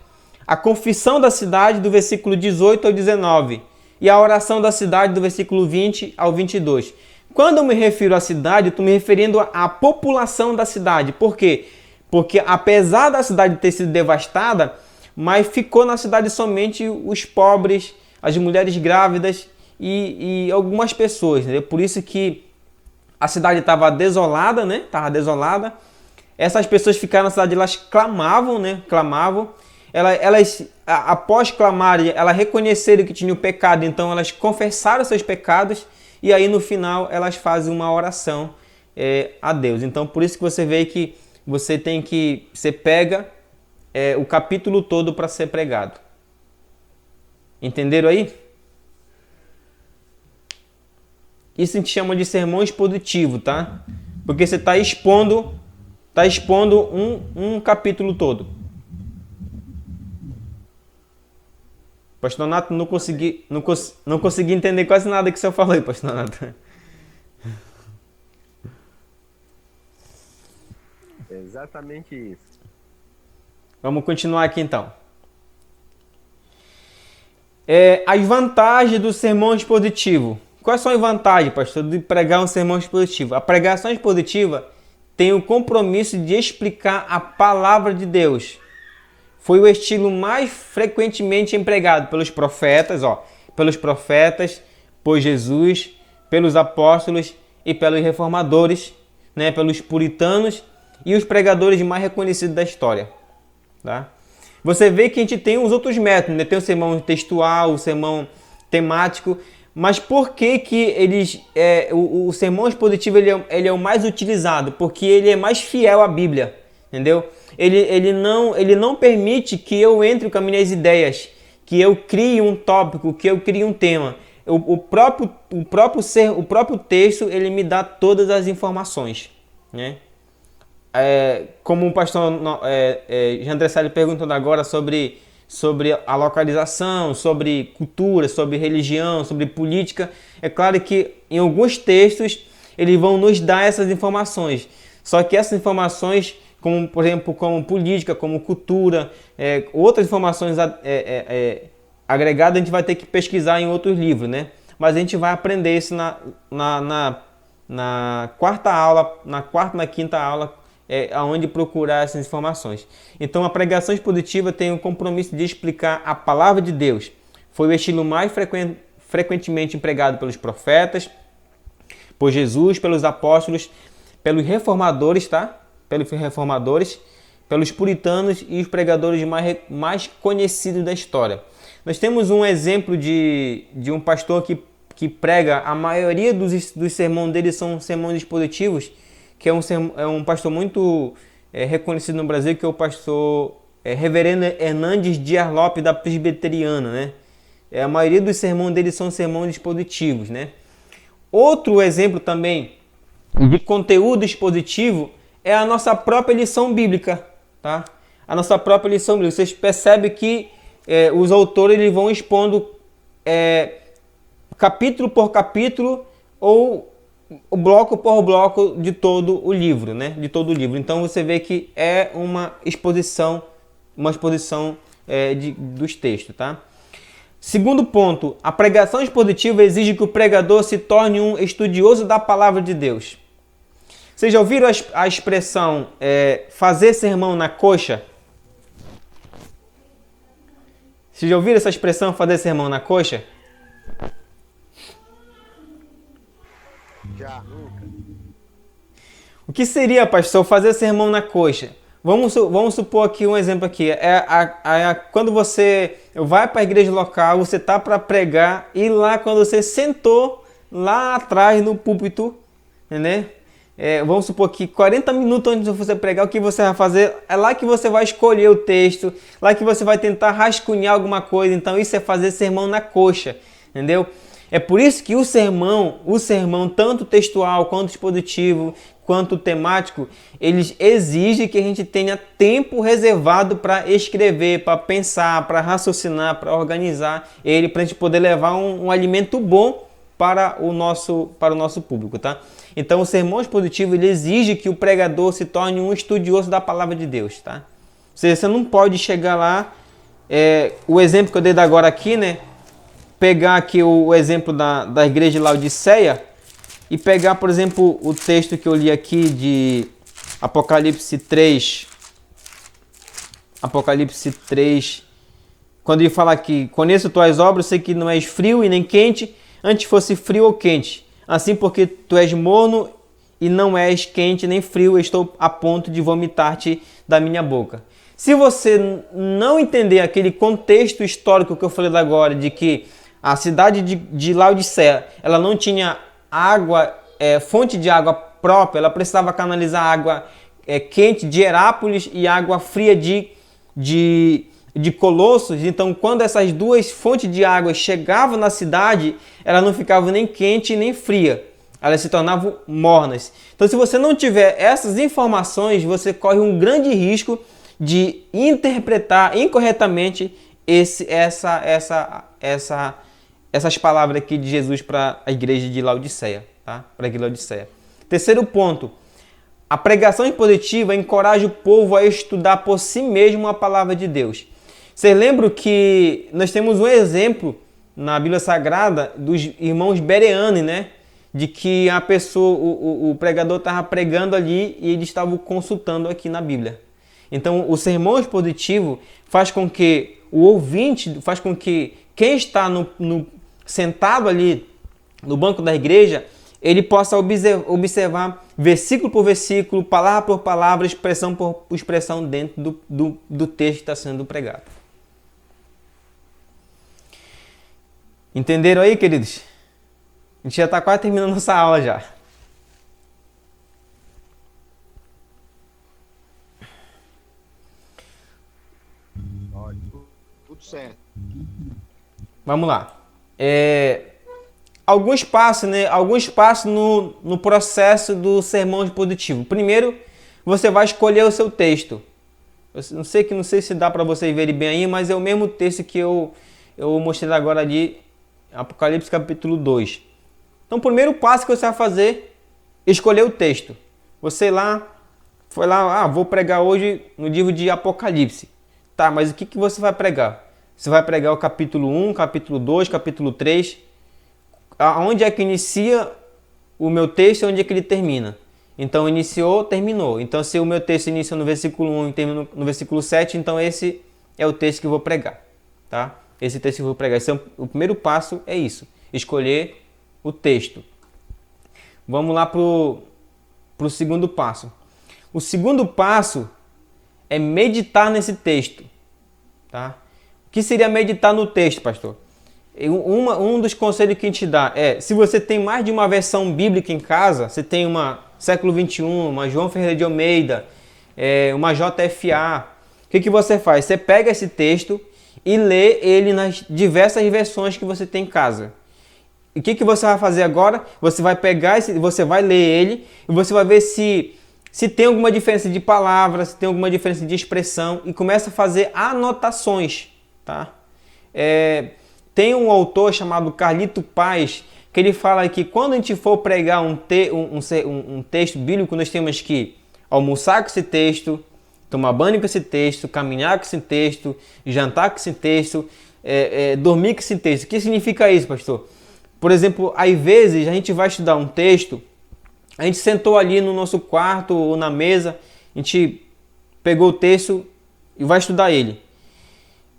A confissão da cidade do versículo 18 ao 19. E a oração da cidade do versículo 20 ao 22. Quando eu me refiro à cidade, eu estou me referindo à população da cidade. Por quê? Porque apesar da cidade ter sido devastada, mas ficou na cidade somente os pobres, as mulheres grávidas e algumas pessoas. Entendeu? Por isso que a cidade estava desolada, né? Estava desolada. Essas pessoas ficaram na cidade, elas clamavam, né? Clamavam. Elas, após clamarem, elas reconheceram que tinham pecado, então elas confessaram seus pecados e aí no final elas fazem uma oração a Deus. Então por isso que você vê que você pega o capítulo todo para ser pregado. Entenderam aí? Isso a gente chama de sermão expositivo, tá? Porque você está expondo um capítulo todo. Pastor Nato, não consegui entender quase nada que o senhor falou aí, Pastor Nato. Exatamente isso. Vamos continuar aqui então. As vantagens do sermão expositivo. Quais são as vantagens, pastor, de pregar um sermão expositivo? A pregação expositiva tem o compromisso de explicar a palavra de Deus. Foi o estilo mais frequentemente empregado pelos profetas, por Jesus, pelos apóstolos e pelos reformadores, né, pelos puritanos e os pregadores mais reconhecidos da história. Tá? Você vê que a gente tem os outros métodos, né? Tem o sermão textual, o sermão temático, mas por que o sermão expositivo ele é o mais utilizado? Porque ele é mais fiel à Bíblia, entendeu? Ele não permite que eu entre com as minhas ideias, que eu crie um tópico, que eu crie um tema. O próprio texto ele me dá todas as informações, né? Como o pastor André Salles perguntando agora sobre a localização, sobre cultura, sobre religião, sobre política. É claro que em alguns textos eles vão nos dar essas informações. Só que essas informações, como por exemplo, como política, como cultura, outras informações agregadas, a gente vai ter que pesquisar em outros livros, né? Mas a gente vai aprender isso na quarta aula, na quinta aula, aonde procurar essas informações. Então a pregação expositiva tem o compromisso de explicar a palavra de Deus. Foi o estilo mais frequentemente empregado pelos profetas, por Jesus, pelos apóstolos, pelos reformadores, tá? Pelos puritanos e os pregadores mais conhecidos da história. Nós temos um exemplo de um pastor que prega, a maioria dos sermões dele são sermões expositivos, que é um pastor muito reconhecido no Brasil, que é o pastor Reverendo Hernandes Dias Lopes, da Presbiteriana, né? A maioria dos sermões dele são sermões expositivos, né? Outro exemplo também de conteúdo expositivo é a nossa própria lição bíblica, tá? A nossa própria lição bíblica. Vocês percebem que os autores eles vão expondo capítulo por capítulo ou bloco por bloco de todo o livro, né? De todo o livro. Então você vê que é uma exposição dos textos, tá? Segundo ponto, a pregação expositiva exige que o pregador se torne um estudioso da palavra de Deus. Vocês já ouviram a expressão fazer sermão na coxa? Vocês já ouviram essa expressão fazer sermão na coxa? Já. O que seria, pastor, fazer sermão na coxa? Vamos supor aqui um exemplo aqui. Quando você vai para a igreja local, você tá para pregar e lá quando você sentou lá atrás no púlpito, né? Vamos supor que 40 minutos antes de você pregar, o que você vai fazer? É lá que você vai escolher o texto, lá que você vai tentar rascunhar alguma coisa. Então isso é fazer sermão na coxa, entendeu? É por isso que o sermão tanto textual quanto expositivo, quanto temático, eles exigem que a gente tenha tempo reservado para escrever, para pensar, para raciocinar, para organizar ele, para a gente poder levar um alimento bom para o nosso público, tá? Então o sermão expositivo ele exige que o pregador se torne um estudioso da palavra de Deus, tá? Ou seja, você não pode chegar lá, o exemplo que eu dei agora aqui, né? Pegar aqui o exemplo da igreja de Laodiceia e pegar, por exemplo, o texto que eu li aqui de Apocalipse 3. Apocalipse 3, quando ele fala aqui, conheço tuas obras, sei que não és frio e nem quente, antes fosse frio ou quente. Assim porque tu és morno e não és quente nem frio, estou a ponto de vomitar-te da minha boca. Se você não entender aquele contexto histórico que eu falei agora, de que a cidade de Laodiceia, ela não tinha água, fonte de água própria, ela precisava canalizar água quente de Herápolis e água fria de Colossos. Então, quando essas duas fontes de água chegavam na cidade, ela não ficava nem quente nem fria, elas se tornavam mornas. Então, se você não tiver essas informações, você corre um grande risco de interpretar incorretamente essas palavras aqui de Jesus para a igreja de Laodiceia, tá? Para a igreja de Laodiceia. Terceiro ponto, a pregação expositiva encoraja o povo a estudar por si mesmo a palavra de Deus. Vocês lembram que nós temos um exemplo na Bíblia Sagrada dos irmãos bereanos, né? De que a pessoa, o pregador estava pregando ali e eles estavam consultando aqui na Bíblia. Então, o sermão expositivo faz com que o ouvinte, faz com que quem está sentado ali no banco da igreja, ele possa observar versículo por versículo, palavra por palavra, expressão por expressão dentro do texto que está sendo pregado. Entenderam aí, queridos? A gente já está quase terminando nossa aula já. Tudo certo. Vamos lá. Alguns passos, né? Alguns passos no processo do sermão expositivo. Primeiro, você vai escolher o seu texto. Eu não sei se dá para vocês verem bem aí, mas é o mesmo texto que eu mostrei agora ali, Apocalipse capítulo 2. Então, o primeiro passo que você vai fazer é escolher o texto. Você foi lá, vou pregar hoje no livro de Apocalipse. Tá, mas o que você vai pregar? Você vai pregar o capítulo 1, capítulo 2, capítulo 3. Onde é que inicia o meu texto e onde é que ele termina? Então, iniciou, terminou. Então, se o meu texto inicia no versículo 1 e termina no versículo 7, então esse é o texto que eu vou pregar. Tá? Esse texto que eu vou pregar. O primeiro passo é isso. Escolher o texto. Vamos lá para o segundo passo. O segundo passo é meditar nesse texto. Tá? O que seria meditar no texto, pastor? Um dos conselhos que a gente dá é, se você tem mais de uma versão bíblica em casa, você tem uma século 21, uma João Ferreira de Almeida, uma JFA, o que você faz? Você pega esse texto e lê ele nas diversas versões que você tem em casa. E o que você vai fazer agora? Você vai pegar você vai ler ele e você vai ver se se tem alguma diferença de palavras, se tem alguma diferença de expressão e começa a fazer anotações, tá? Tem um autor chamado Carlito Paz que ele fala que quando a gente for pregar um texto bíblico, nós temos que almoçar com esse texto, tomar banho com esse texto, caminhar com esse texto, jantar com esse texto, dormir com esse texto. O que significa isso, pastor? Por exemplo, às vezes a gente vai estudar um texto, a gente sentou ali no nosso quarto ou na mesa, a gente pegou o texto e vai estudar ele.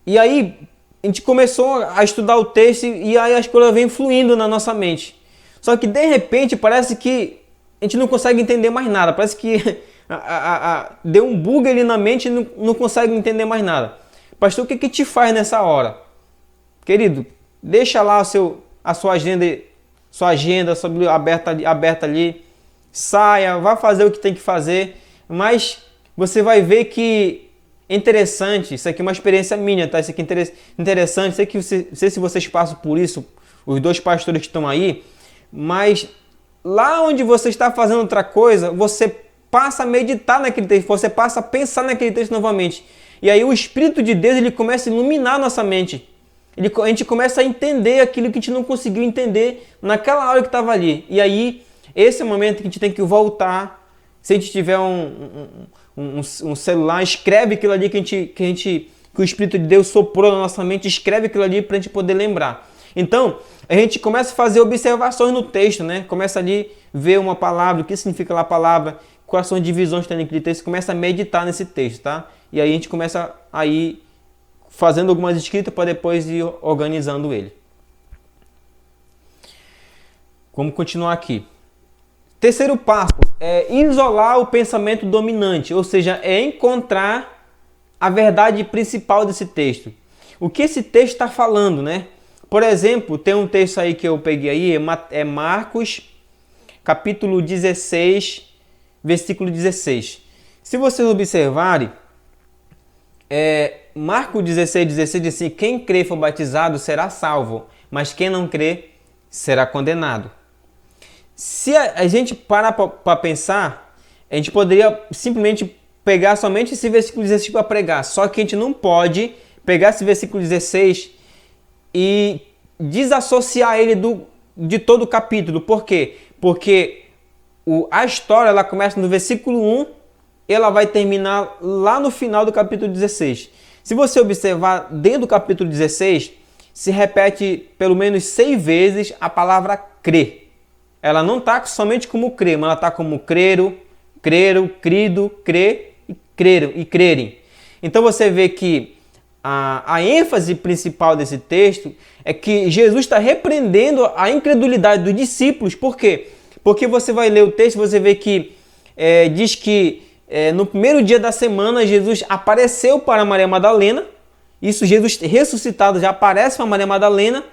E aí a gente começou a estudar o texto e aí as coisas vêm fluindo na nossa mente. Só que de repente parece que a gente não consegue entender mais nada. Parece que deu um bug ali na mente e não consegue entender mais nada. Pastor, o que te faz nessa hora? Querido, deixa lá a sua agenda aberta ali. Saia, vá fazer o que tem que fazer. Mas você vai ver que é interessante, isso aqui é uma experiência minha, tá? Isso aqui é interessante, não sei se vocês passam por isso, os dois pastores que estão aí, mas lá onde você está fazendo outra coisa, você passa a meditar naquele texto, você passa a pensar naquele texto novamente. E aí o Espírito de Deus ele começa a iluminar a nossa mente. A gente começa a entender aquilo que a gente não conseguiu entender naquela hora que estava ali. E aí, esse é o momento que a gente tem que voltar. Se a gente tiver um celular, escreve aquilo ali que o Espírito de Deus soprou na nossa mente, escreve aquilo ali para a gente poder lembrar. Então, a gente começa a fazer observações no texto, né? Começa ali a ver uma palavra, o que significa lá a palavra, quais são as divisões que tem naquele texto, começa a meditar nesse texto, tá? E aí a gente começa a ir fazendo algumas escritas para depois ir organizando ele. Vamos continuar aqui. Terceiro passo é isolar o pensamento dominante, ou seja, é encontrar a verdade principal desse texto. O que esse texto está falando, né? Por exemplo, tem um texto aí que eu peguei aí, é Marcos, capítulo 16, versículo 16. Se vocês observarem, Marcos 16 diz assim, quem crê e for batizado será salvo, mas quem não crê será condenado. Se a gente parar para pensar, a gente poderia simplesmente pegar somente esse versículo 16 para pregar. Só que a gente não pode pegar esse versículo 16 e desassociar ele de todo o capítulo. Por quê? Porque a história ela começa no versículo 1 e ela vai terminar lá no final do capítulo 16. Se você observar, dentro do capítulo 16, se repete pelo menos 6 vezes a palavra crer. Ela não está somente como crer, mas ela está como creram, crido, crer e creram e crerem. Então você vê que a ênfase principal desse texto é que Jesus está repreendendo a incredulidade dos discípulos. Por quê? Porque você vai ler o texto e você vê que diz que no primeiro dia da semana Jesus apareceu para Maria Madalena. Isso, Jesus ressuscitado já aparece para Maria Madalena.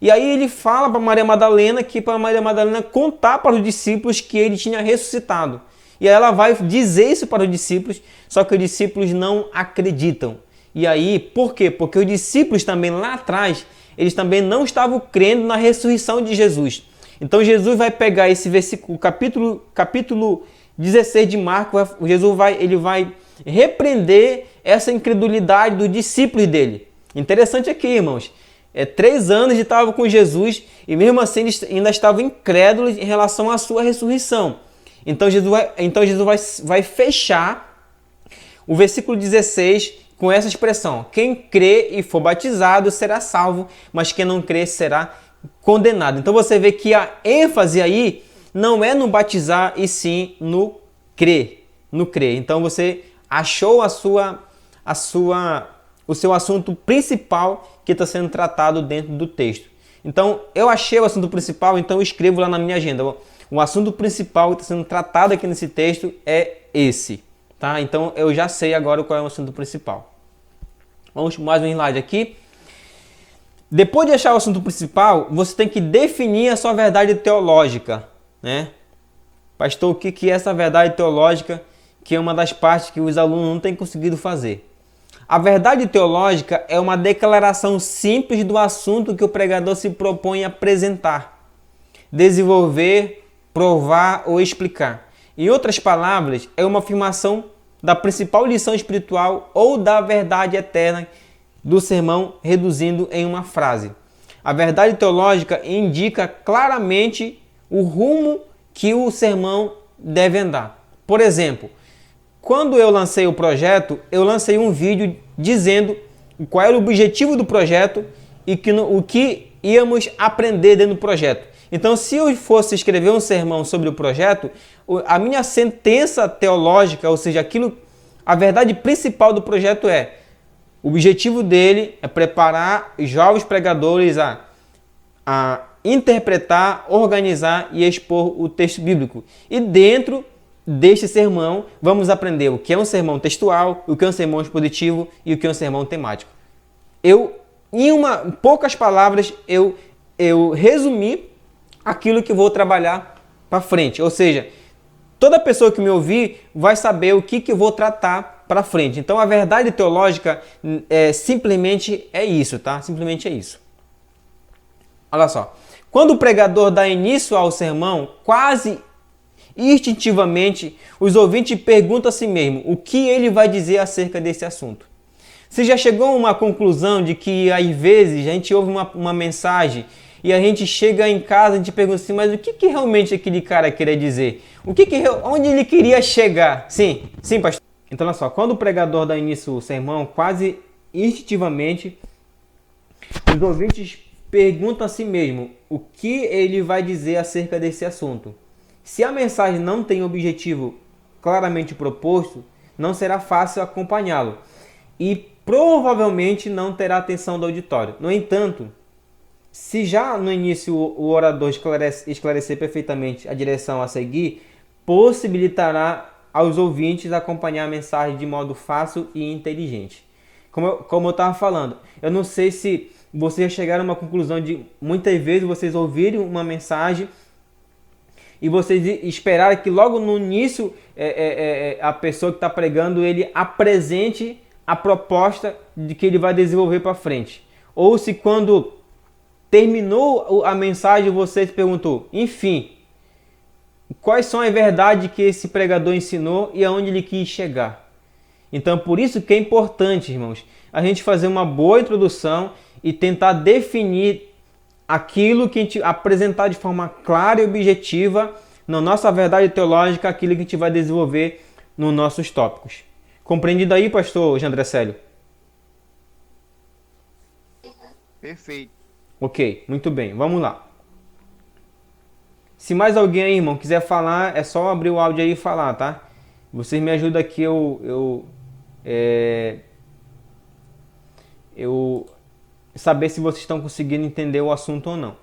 E aí ele fala para Maria Madalena que para Maria Madalena contar para os discípulos que ele tinha ressuscitado. E aí ela vai dizer isso para os discípulos, só que os discípulos não acreditam. E aí, por quê? Porque os discípulos também lá atrás, eles também não estavam crendo na ressurreição de Jesus. Então Jesus vai pegar esse versículo, capítulo 16 de Marcos, Jesus vai repreender essa incredulidade dos discípulos dele. Interessante aqui, irmãos. 3 anos de estavam com Jesus e mesmo assim eles ainda estavam incrédulos em relação à sua ressurreição. Então Jesus vai fechar o versículo 16 com essa expressão: quem crê e for batizado será salvo, mas quem não crê será condenado. Então você vê que a ênfase aí não é no batizar e sim no crer. Então você achou o seu assunto principal que está sendo tratado dentro do texto. Então, eu achei o assunto principal, então eu escrevo lá na minha agenda. O assunto principal que está sendo tratado aqui nesse texto é esse. Tá? Então, eu já sei agora qual é o assunto principal. Vamos mais um slide aqui. Depois de achar o assunto principal, você tem que definir a sua verdade teológica. Né? Pastor, o que é essa verdade teológica? Que é uma das partes que os alunos não têm conseguido fazer. A verdade teológica é uma declaração simples do assunto que o pregador se propõe a apresentar, desenvolver, provar ou explicar. Em outras palavras, é uma afirmação da principal lição espiritual ou da verdade eterna do sermão, reduzindo em uma frase. A verdade teológica indica claramente o rumo que o sermão deve andar. Por exemplo, quando eu lancei o projeto, eu lancei um vídeo dizendo qual era o objetivo do projeto e o que íamos aprender dentro do projeto. Então, se eu fosse escrever um sermão sobre o projeto, a minha sentença teológica, ou seja, a verdade principal do projeto o objetivo dele é preparar jovens pregadores a interpretar, organizar e expor o texto bíblico. E dentro deste sermão, vamos aprender o que é um sermão textual, o que é um sermão expositivo e o que é um sermão temático. Em poucas palavras, eu resumi aquilo que vou trabalhar para frente. Ou seja, toda pessoa que me ouvir vai saber o que eu vou tratar para frente. Então, a verdade teológica simplesmente é isso, tá? Simplesmente é isso. Olha só. Quando o pregador dá início ao sermão, quase instintivamente, os ouvintes perguntam a si mesmo o que ele vai dizer acerca desse assunto. Você já chegou a uma conclusão de que, às vezes, a gente ouve uma mensagem e a gente chega em casa e a gente pergunta assim, mas o que realmente aquele cara queria dizer? Onde ele queria chegar? Sim, pastor. Então, olha só, quando o pregador dá início ao sermão, quase instintivamente, os ouvintes perguntam a si mesmo o que ele vai dizer acerca desse assunto. Se a mensagem não tem objetivo claramente proposto, não será fácil acompanhá-lo e provavelmente não terá atenção do auditório. No entanto, se já no início o orador esclarecer perfeitamente a direção a seguir, possibilitará aos ouvintes acompanhar a mensagem de modo fácil e inteligente. Como eu estava falando, eu não sei se vocês chegaram a uma conclusão de muitas vezes vocês ouvirem uma mensagem e vocês esperarem que logo no início a pessoa que está pregando ele apresente a proposta de que ele vai desenvolver para frente. Ou se quando terminou a mensagem você se perguntou, enfim, quais são as verdades que esse pregador ensinou e aonde ele quis chegar. Então, por isso que é importante, irmãos, a gente fazer uma boa introdução e tentar definir aquilo que a gente apresentar de forma clara e objetiva na nossa verdade teológica, aquilo que a gente vai desenvolver nos nossos tópicos. Compreendido aí, pastor Jandré Célio? Perfeito. Ok, muito bem, vamos lá. Se mais alguém aí, irmão, quiser falar, é só abrir o áudio aí e falar, tá? Vocês me ajudam aqui, eu saber se vocês estão conseguindo entender o assunto ou não.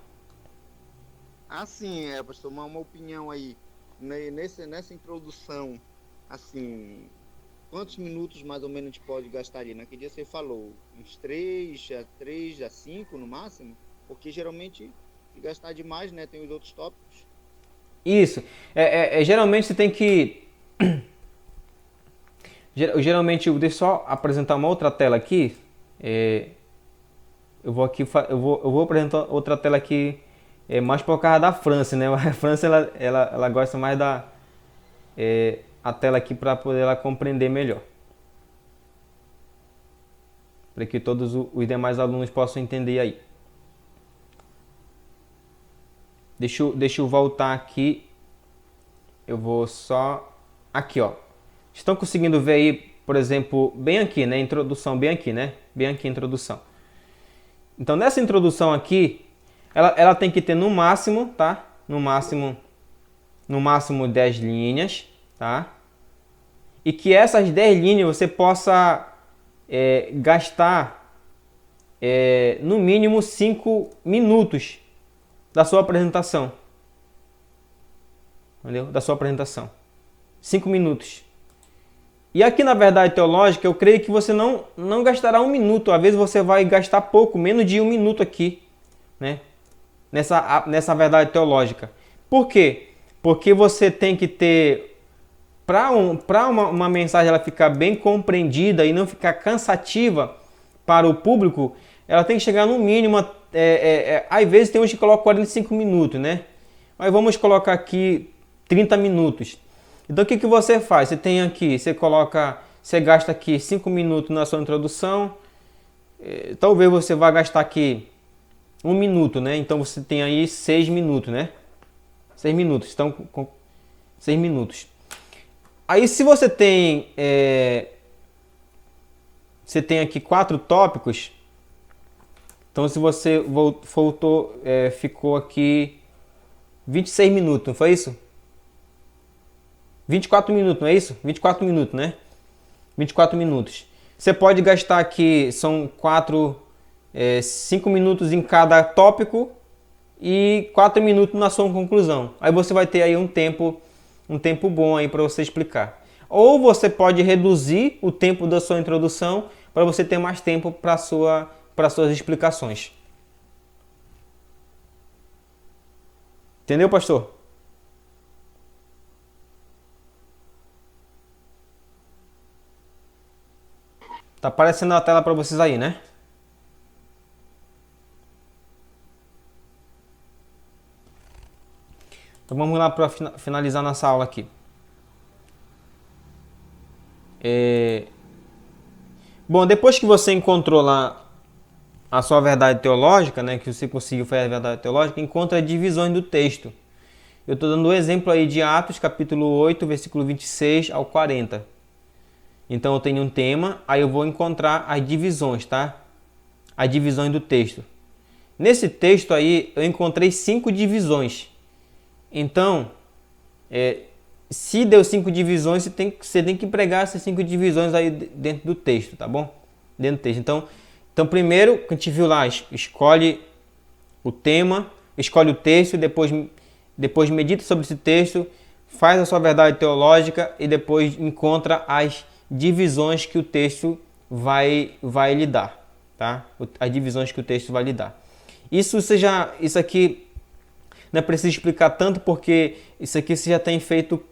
Assim, pastor, uma opinião aí, nessa introdução, assim, quantos minutos mais ou menos a gente pode gastar ali? Naquele dia você falou, uns 3 a 5 no máximo? Porque geralmente, se gastar demais, né, tem os outros tópicos. Isso, geralmente você tem que... Geralmente, deixa eu só apresentar uma outra tela aqui. Eu vou apresentar outra tela aqui, mais por causa da França, né? A França ela gosta mais a tela aqui para poder ela compreender melhor, para que todos os demais alunos possam entender aí. Deixa eu voltar aqui. Eu vou só aqui, ó. Estão conseguindo ver aí, por exemplo, bem aqui, né? Introdução, bem aqui, né? Bem aqui a introdução. Então, nessa introdução aqui, ela tem que ter no máximo, tá? No máximo 10 linhas, tá? E que essas 10 linhas você possa gastar no mínimo 5 minutos da sua apresentação. Entendeu? Da sua apresentação. 5 minutos. E aqui na verdade teológica, eu creio que você não gastará 1 minuto. Às vezes você vai gastar pouco, menos de 1 minuto aqui, né? Nessa verdade teológica. Por quê? Porque você tem que ter, para uma mensagem ela ficar bem compreendida e não ficar cansativa para o público, ela tem que chegar no mínimo, às vezes tem uns que colocam 45 minutos, né? Mas vamos colocar aqui 30 minutos. Então o que você faz? Você tem aqui, você gasta aqui 5 minutos na sua introdução. Talvez você vá gastar aqui 1 minuto, né? Então você tem aí 6 minutos, né? 6 minutos. Então, 6 minutos. Aí se você tem aqui 4 tópicos, então se você ficou aqui 26 minutos, não foi isso? 24 minutos, não é isso? 24 minutos, né? 24 minutos. Você pode gastar aqui, são 5 minutos em cada tópico e 4 minutos na sua conclusão. Aí você vai ter aí um tempo bom aí para você explicar. Ou você pode reduzir o tempo da sua introdução para você ter mais tempo para suas explicações. Entendeu, pastor? Tá aparecendo na tela para vocês aí, né? Então vamos lá para finalizar nossa aula aqui. Bom, depois que você encontrou lá a sua verdade teológica, né, que você conseguiu fazer a verdade teológica, encontra divisões do texto. Eu estou dando um exemplo aí de Atos, capítulo 8, versículo 26 ao 40. Então eu tenho um tema, aí eu vou encontrar as divisões, tá? As divisões do texto. Nesse texto aí eu encontrei 5 divisões. Então, se deu 5 divisões, você tem que pregar essas 5 divisões aí dentro do texto, tá bom? Dentro do texto. Então primeiro, que a gente viu lá, escolhe o tema, escolhe o texto, depois medita sobre esse texto, faz a sua verdade teológica e depois encontra as divisões que o texto vai lhe dar, tá? As divisões que o texto vai lhe dar. Isso aqui não é preciso explicar tanto, porque isso aqui você já tem feito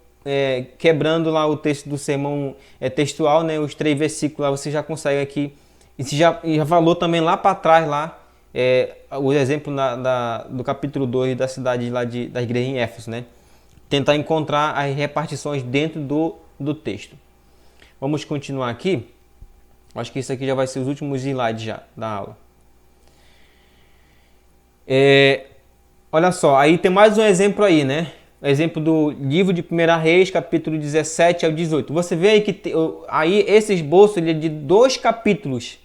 quebrando lá o texto do sermão textual, né? Os 3 versículos lá você já consegue aqui. Isso já falou também lá para trás, lá, o exemplo do capítulo 2 da cidade lá da igreja em Éfeso, né? Tentar encontrar as repartições dentro do texto. Vamos continuar aqui. Acho que isso aqui já vai ser os últimos slides já da aula. Olha só, aí tem mais um exemplo aí, né? Exemplo do livro de 1 Reis, capítulo 17 ao 18. Você vê aí que aí esse esboço ele é de 2 capítulos.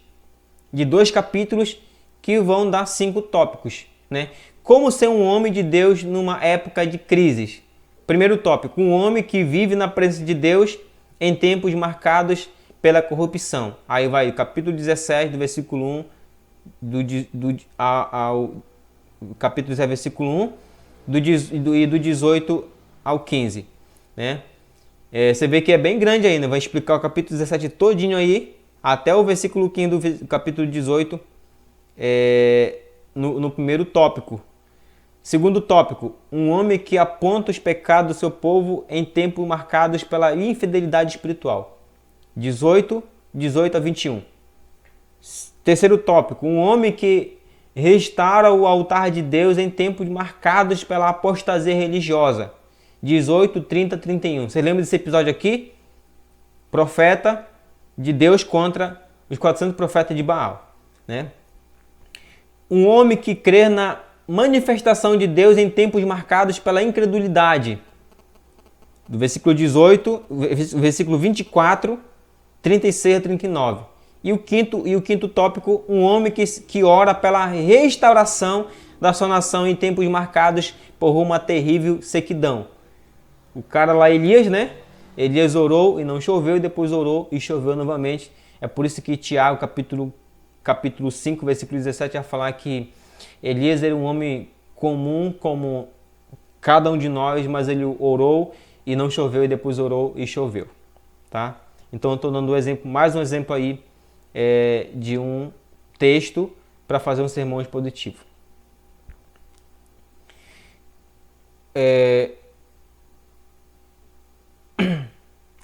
De 2 capítulos que vão dar 5 tópicos, né? Como ser um homem de Deus numa época de crises. Primeiro tópico, um homem que vive na presença de Deus em tempos marcados pela corrupção. Aí vai o capítulo 17, do versículo 1 ao capítulo 17, versículo 1, e do 18 ao 15. Né? Você vê que é bem grande ainda, vai explicar o capítulo 17 todinho aí, até o versículo 15 do capítulo 18, no primeiro tópico. Segundo tópico, um homem que aponta os pecados do seu povo em tempos marcados pela infidelidade espiritual. 18 a 21. Terceiro tópico, um homem que restaura o altar de Deus em tempos marcados pela apostasia religiosa. 18, 30, 31. Você lembra desse episódio aqui? Profeta de Deus contra os 400 profetas de Baal. Né? Um homem que crê na manifestação de Deus em tempos marcados pela incredulidade. Do versículo 18, versículo 24, 36 a 39. E o quinto tópico, um homem que ora pela restauração da sua nação em tempos marcados por uma terrível sequidão. O cara lá, Elias, né? Elias orou e não choveu, e depois orou e choveu novamente. É por isso que Tiago, capítulo 5, versículo 17, vai falar que Elias era um homem comum como cada um de nós, mas ele orou e não choveu, e depois orou e choveu. Tá? Então eu estou dando mais um exemplo aí de um texto para fazer um sermão expositivo.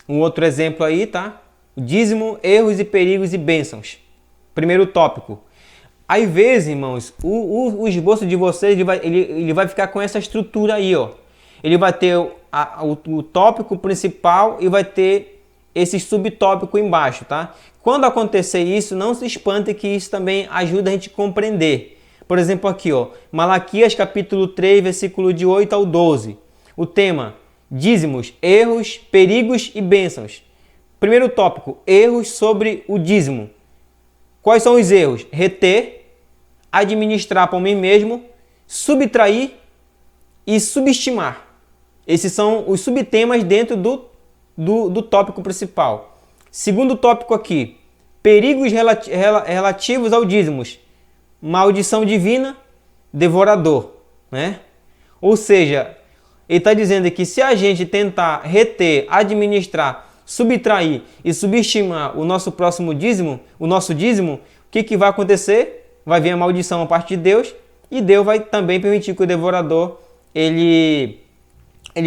Um outro exemplo aí, tá? Dízimo, erros e perigos e bênçãos. Primeiro tópico. Às vezes, irmãos, o esboço de vocês ele vai ficar com essa estrutura aí, ó. ele vai ter o tópico principal e vai ter esse subtópico embaixo, tá? Quando acontecer isso, não se espante que isso também ajuda a gente a compreender. Por exemplo, aqui, ó, Malaquias capítulo 3, versículo de 8 ao 12. O tema, dízimos, erros, perigos e bênçãos. Primeiro tópico, erros sobre o dízimo. Quais são os erros? Reter, administrar para mim mesmo, subtrair e subestimar. Esses são os subtemas dentro do tópico principal. Segundo tópico aqui, perigos relativos ao dízimos. Maldição divina, devorador, né? Ou seja, ele está dizendo que se a gente tentar reter, administrar, subtrair e subestimar o nosso próximo dízimo, o nosso dízimo, o que vai acontecer? Vai vir a maldição a parte de Deus e Deus vai também permitir que o devorador ele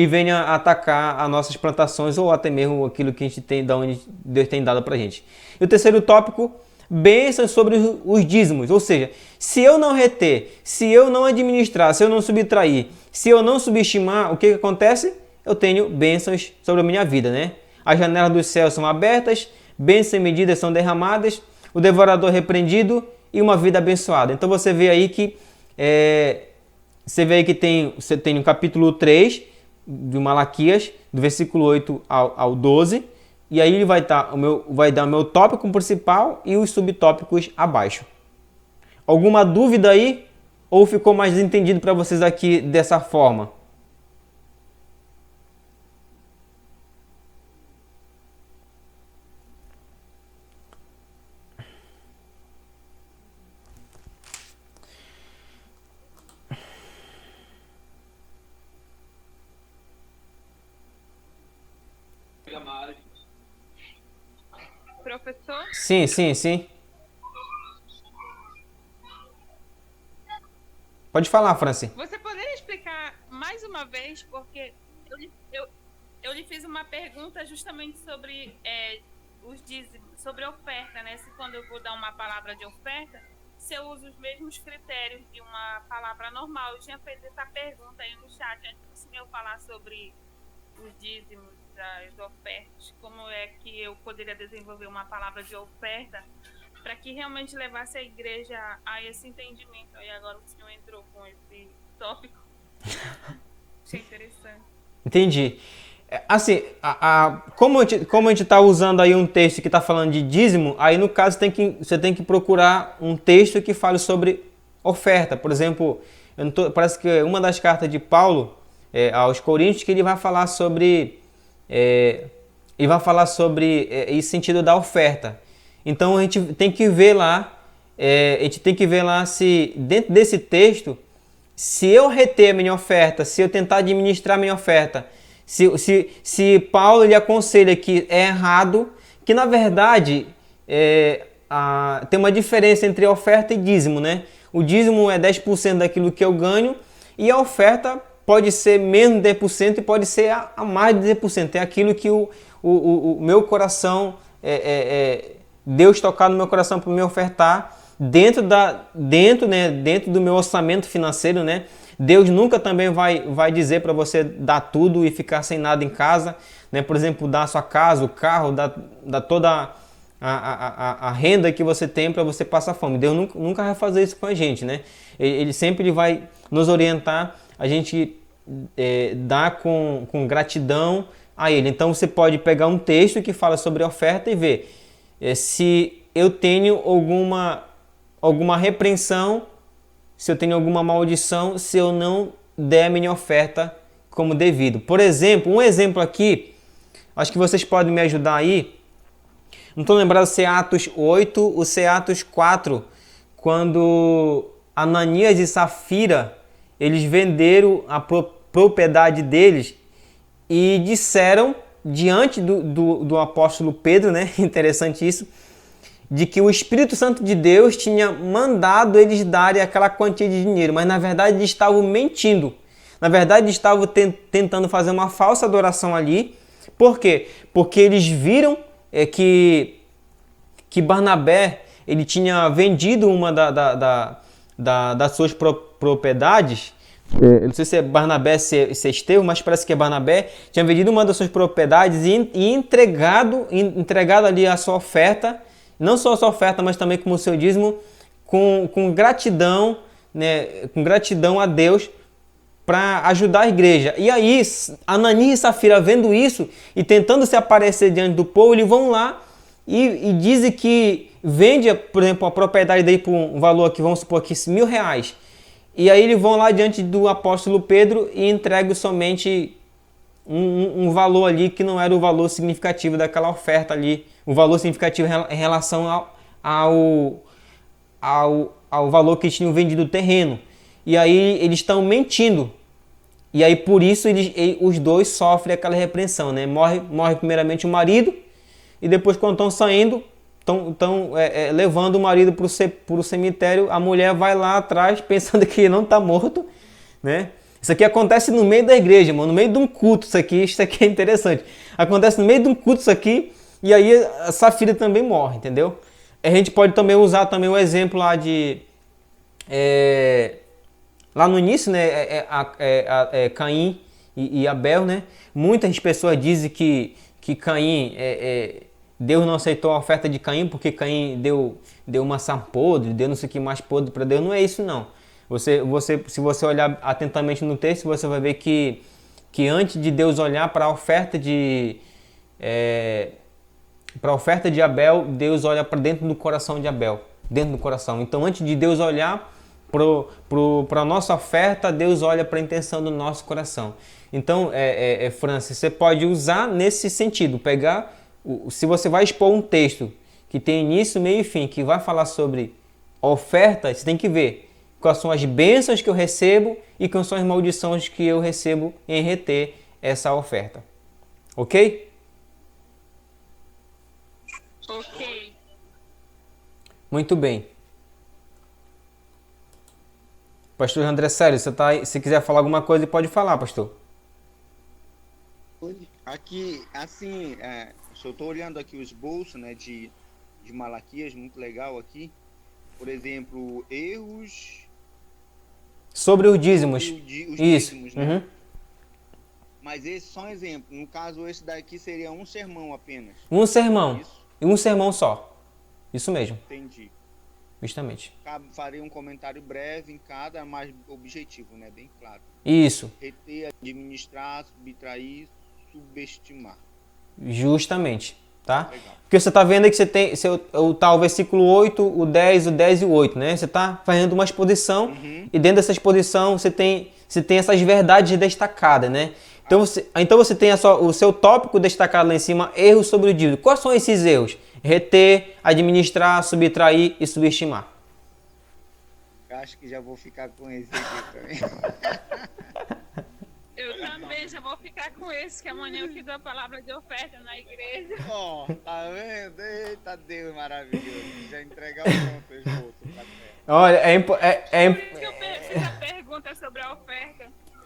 venha atacar as nossas plantações ou até mesmo aquilo que a gente tem, da onde Deus tem dado para a gente. E o terceiro tópico, bênçãos sobre os dízimos, ou seja, se eu não reter, se eu não administrar, se eu não subtrair, se eu não subestimar, o que acontece? Eu tenho bênçãos sobre a minha vida, né? As janelas dos céus são abertas, bênçãos sem medidas são derramadas, o devorador é repreendido e uma vida abençoada. Então você vê aí que você tem no capítulo 3 de Malaquias, do versículo 8 ao 12, e aí ele vai dar o meu tópico principal e os subtópicos abaixo. Alguma dúvida aí? Ou ficou mais entendido para vocês aqui dessa forma? Professor? Sim, sim, sim. Pode falar, Franci. Você poderia explicar mais uma vez, porque eu lhe fiz uma pergunta justamente sobre os dízimos, sobre oferta, né? Se quando eu vou dar uma palavra de oferta, se eu uso os mesmos critérios de uma palavra normal. Eu tinha feito essa pergunta aí no chat antes do senhor falar sobre os dízimos, das ofertas, como é que eu poderia desenvolver uma palavra de oferta para que realmente levasse a igreja a esse entendimento. Aí agora o senhor entrou com esse tópico. Achei interessante. Entendi. Assim, como a gente está usando aí um texto que está falando de dízimo, aí no caso você tem que procurar um texto que fale sobre oferta. Por exemplo, parece que uma das cartas de Paulo aos Coríntios que ele vai falar sobre esse sentido da oferta. Então a gente tem que ver lá, se dentro desse texto, se eu reter a minha oferta, se eu tentar administrar a minha oferta, se Paulo ele aconselha que é errado, que na verdade tem uma diferença entre oferta e dízimo, né? O dízimo é 10% daquilo que eu ganho e a oferta pode ser menos de 10% e pode ser a mais de 10%. É aquilo que o meu coração, Deus tocar no meu coração para me ofertar dentro do meu orçamento financeiro, né? Deus nunca também vai dizer para você dar tudo e ficar sem nada em casa, né? Por exemplo, dar a sua casa, o carro, dar toda a renda que você tem para você passar fome. Deus nunca vai fazer isso com a gente, né? Ele sempre vai nos orientar, a gente dar com gratidão a Ele. Então você pode pegar um texto que fala sobre a oferta e ver se eu tenho alguma repreensão, se eu tenho alguma maldição, se eu não der a minha oferta como devido. Por exemplo, um exemplo aqui, acho que vocês podem me ajudar aí. Não estou lembrado se é Atos 8 ou se é Atos 4, quando Ananias e Safira, eles venderam a propriedade deles e disseram diante do apóstolo Pedro, né? Interessante isso, de que o Espírito Santo de Deus tinha mandado eles darem aquela quantia de dinheiro, mas na verdade eles estavam mentindo. Na verdade eles estavam tentando fazer uma falsa adoração ali. Por quê? Porque eles viram que Barnabé ele tinha vendido uma das suas propriedades eu não sei se é Barnabé, se é Estevão, mas parece que é Barnabé, tinha vendido uma das suas propriedades e entregado ali a sua oferta, não só a sua oferta, mas também como o seu dízimo, com gratidão, né, com gratidão a Deus para ajudar a igreja. E aí, Ananias e Safira, vendo isso e tentando se aparecer diante do povo, eles vão lá e dizem que vende, por exemplo, a propriedade daí por um valor aqui, vamos supor aqui, R$1.000. E aí eles vão lá diante do apóstolo Pedro e entregam somente um valor ali que não era o valor significativo daquela oferta ali, o valor significativo em relação ao valor que tinham vendido o terreno. E aí eles estão mentindo. E aí por isso os dois sofrem aquela repreensão, né? Morre primeiramente o marido e depois quando estão saindo, estão levando o marido para o cemitério, a mulher vai lá atrás pensando que ele não está morto, né? Isso aqui acontece no meio da igreja, mano, no meio de um culto, isso aqui é interessante. Acontece no meio de um culto isso aqui e aí a Safira também morre, entendeu? A gente pode também usar também o exemplo lá lá no início, né, Caim e Abel, né? Muitas pessoas dizem que Caim, Deus não aceitou a oferta de Caim porque Caim deu maçã podre, deu não sei o que mais podre para Deus. Não é isso, não. Se você olhar atentamente no texto, você vai ver que antes de Deus olhar para a oferta de Abel, Deus olha para dentro do coração de Abel, dentro do coração. Então, antes de Deus olhar para a nossa oferta, Deus olha para a intenção do nosso coração. Então, Francis, você pode usar nesse sentido, pegar, se você vai expor um texto que tem início, meio e fim, que vai falar sobre oferta, você tem que ver quais são as bênçãos que eu recebo e quais são as maldições que eu recebo em reter essa oferta. Ok? Ok. Muito bem. Pastor André Célio, se quiser falar alguma coisa, pode falar, pastor. Aqui, assim, eu estou olhando aqui os bolsos, né, de Malaquias, muito legal aqui. Por exemplo, erros... Sobre os dízimos. Os Isso. dízimos, né? Uhum. Mas esse é só um exemplo. No caso, esse daqui seria um sermão apenas. Um sermão. Isso? E um sermão só. Isso mesmo. Entendi. Justamente. Farei um comentário breve em cada, mais objetivo, né? Bem claro. Isso. Reter, administrar, subtrair, subestimar. Justamente. Tá? Legal. Porque você está vendo aí que você tem o versículo 8, o 10 e o 8, né? Você está fazendo uma exposição e dentro dessa exposição você tem essas verdades destacadas, né? Então você tem o seu tópico destacado lá em cima, erros sobre o dízimo. Quais são esses erros? Reter, administrar, subtrair e subestimar. Eu acho que já vou ficar com esse aqui também. Eu também já vou ficar com esse, que amanhã eu te dou a palavra de oferta na igreja. Ó, tá vendo? Eita Deus maravilhoso. Já entregar o ponto, esgoto. Olha, Por isso que eu fiz a pergunta sobre a oferta.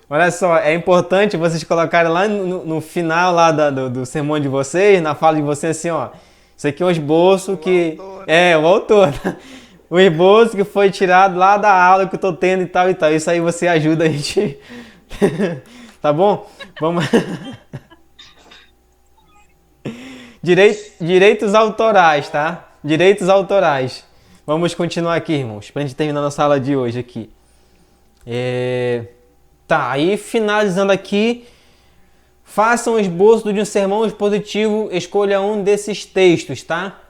olha só, é importante vocês colocarem lá no final lá do sermão de vocês, na fala de vocês assim, ó. Isso aqui é um esboço que... Autor, né? o autor. O esboço que foi tirado lá da aula que eu tô tendo e tal e tal. Isso aí você ajuda a gente. Tá bom? Vamos... Direitos autorais, tá? Direitos autorais. Vamos continuar aqui, irmãos, pra gente terminar nossa aula de hoje aqui. Tá, aí finalizando aqui, faça um esboço de um sermão expositivo, escolha um desses textos, tá?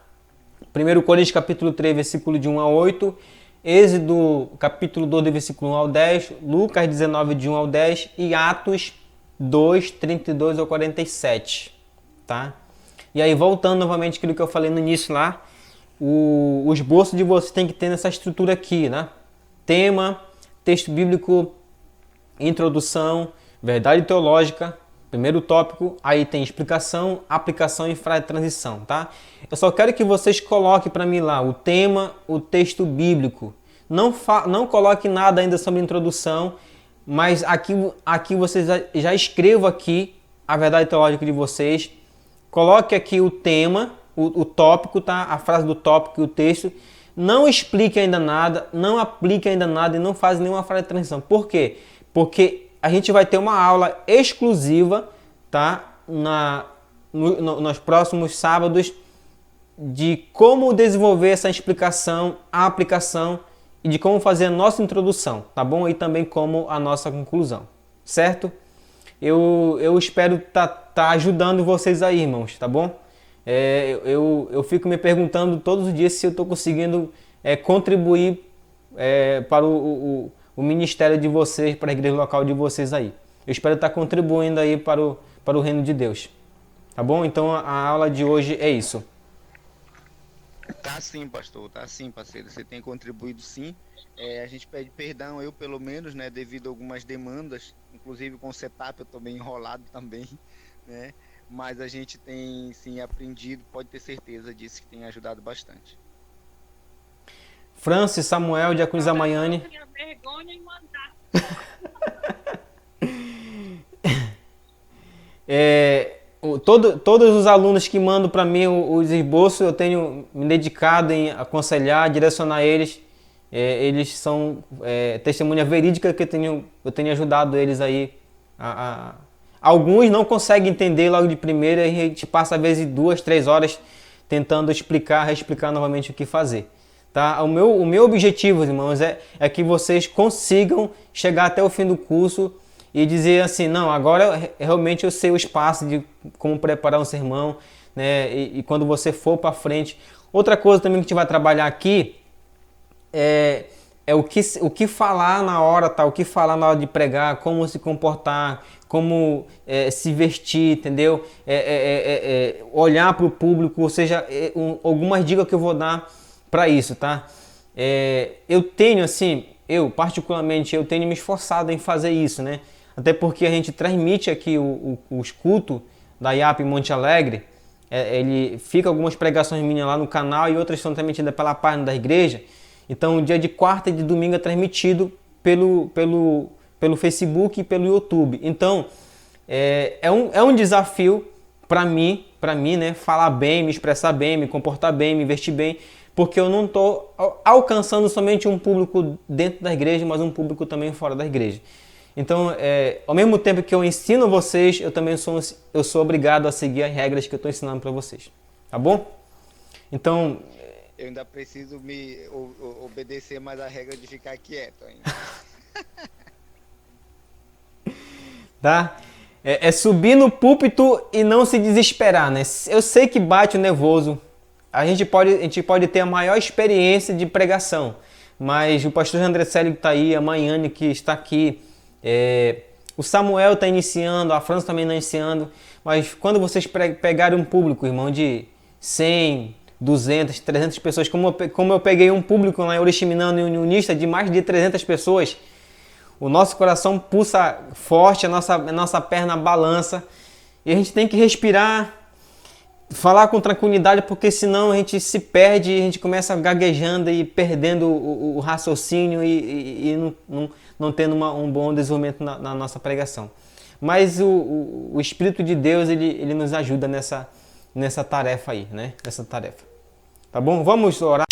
1 Coríntios capítulo 3, versículo de 1 a 8, Êxodo capítulo 2, versículo 1 ao 10, Lucas 19, de 1 ao 10 e Atos 2, 32 ao 47, tá? E aí, voltando novamente àquilo que eu falei no início lá, o esboço de você tem que ter nessa estrutura aqui, né? Tema, texto bíblico, introdução, verdade teológica, primeiro tópico, aí tem explicação, aplicação e frase de transição, tá? Eu só quero que vocês coloquem para mim lá o tema, o texto bíblico. Não coloque nada ainda sobre introdução, mas aqui vocês já escrevam aqui a verdade teológica de vocês. Coloque aqui o tema, o tópico, tá? A frase do tópico e o texto. Não explique ainda nada, não aplique ainda nada e não faça nenhuma frase de transição. Por quê? porque a gente vai ter uma aula exclusiva, tá? Nos próximos sábados, de como desenvolver essa explicação, a aplicação e de como fazer a nossa introdução, tá bom? E também como a nossa conclusão, certo? Eu espero tá ajudando vocês aí, irmãos, tá bom? Eu fico me perguntando todos os dias se eu estou conseguindo contribuir para o ministério de vocês, para a igreja local de vocês aí. Eu espero estar contribuindo aí para o reino de Deus, tá bom? Então a aula de hoje é isso. Tá sim, pastor, tá sim, parceiro. Você tem contribuído sim. A gente pede perdão, eu pelo menos, né, devido a algumas demandas, inclusive com o setup eu tô bem enrolado também, né? Mas a gente tem sim aprendido, pode ter certeza disso, que tem ajudado bastante. Francis, Samuel, Diácono Zamaiane. Vergonha e mandar. Todos os alunos que mandam para mim os esboços, eu tenho me dedicado em aconselhar, direcionar eles. Eles são testemunha verídica que eu tenho ajudado eles aí. Alguns não conseguem entender logo de primeira e a gente passa às vezes 2, 3 horas tentando reexplicar novamente o que fazer. Tá? O meu objetivo, irmãos, é que vocês consigam chegar até o fim do curso e dizer assim, não, agora realmente eu sei o espaço de como preparar um sermão, né? E quando você for para frente. Outra coisa também que a gente vai trabalhar aqui é o que falar na hora, tá? O que falar na hora de pregar, como se comportar, como se vestir, entendeu? Olhar para o público, ou seja, algumas dicas que eu vou dar para isso, tá? Eu tenho, assim, particularmente, eu tenho me esforçado em fazer isso, né? Até porque a gente transmite aqui os cultos da IAP Monte Alegre, ele fica algumas pregações minhas lá no canal e outras são transmitidas pela página da igreja. Então, o dia de quarta e de domingo é transmitido pelo Facebook e pelo YouTube. Então, é um desafio para mim, né? Falar bem, me expressar bem, me comportar bem, me vestir bem, porque eu não estou alcançando somente um público dentro da igreja, mas um público também fora da igreja. Então, ao mesmo tempo que eu ensino vocês, eu também sou obrigado a seguir as regras que eu estou ensinando para vocês. Tá bom? Então... Eu ainda preciso me obedecer mais a regra de ficar quieto ainda. Tá? É subir no púlpito e não se desesperar, né? Eu sei que bate o nervoso. A gente pode ter a maior experiência de pregação, mas o pastor André Célio está aí, a Maiane que está aqui, o Samuel está iniciando, a França também está iniciando, mas quando vocês pegarem um público, irmão, de 100, 200, 300 pessoas, como eu peguei um público lá em Oriximiná, em Unista, de mais de 300 pessoas, o nosso coração pulsa forte, a nossa perna balança, e a gente tem que respirar, falar com tranquilidade, porque senão a gente se perde, a gente começa gaguejando e perdendo o raciocínio e não tendo um bom desenvolvimento na nossa pregação. Mas o Espírito de Deus, ele nos ajuda nessa tarefa aí, né? Nessa tarefa. Tá bom? Vamos orar.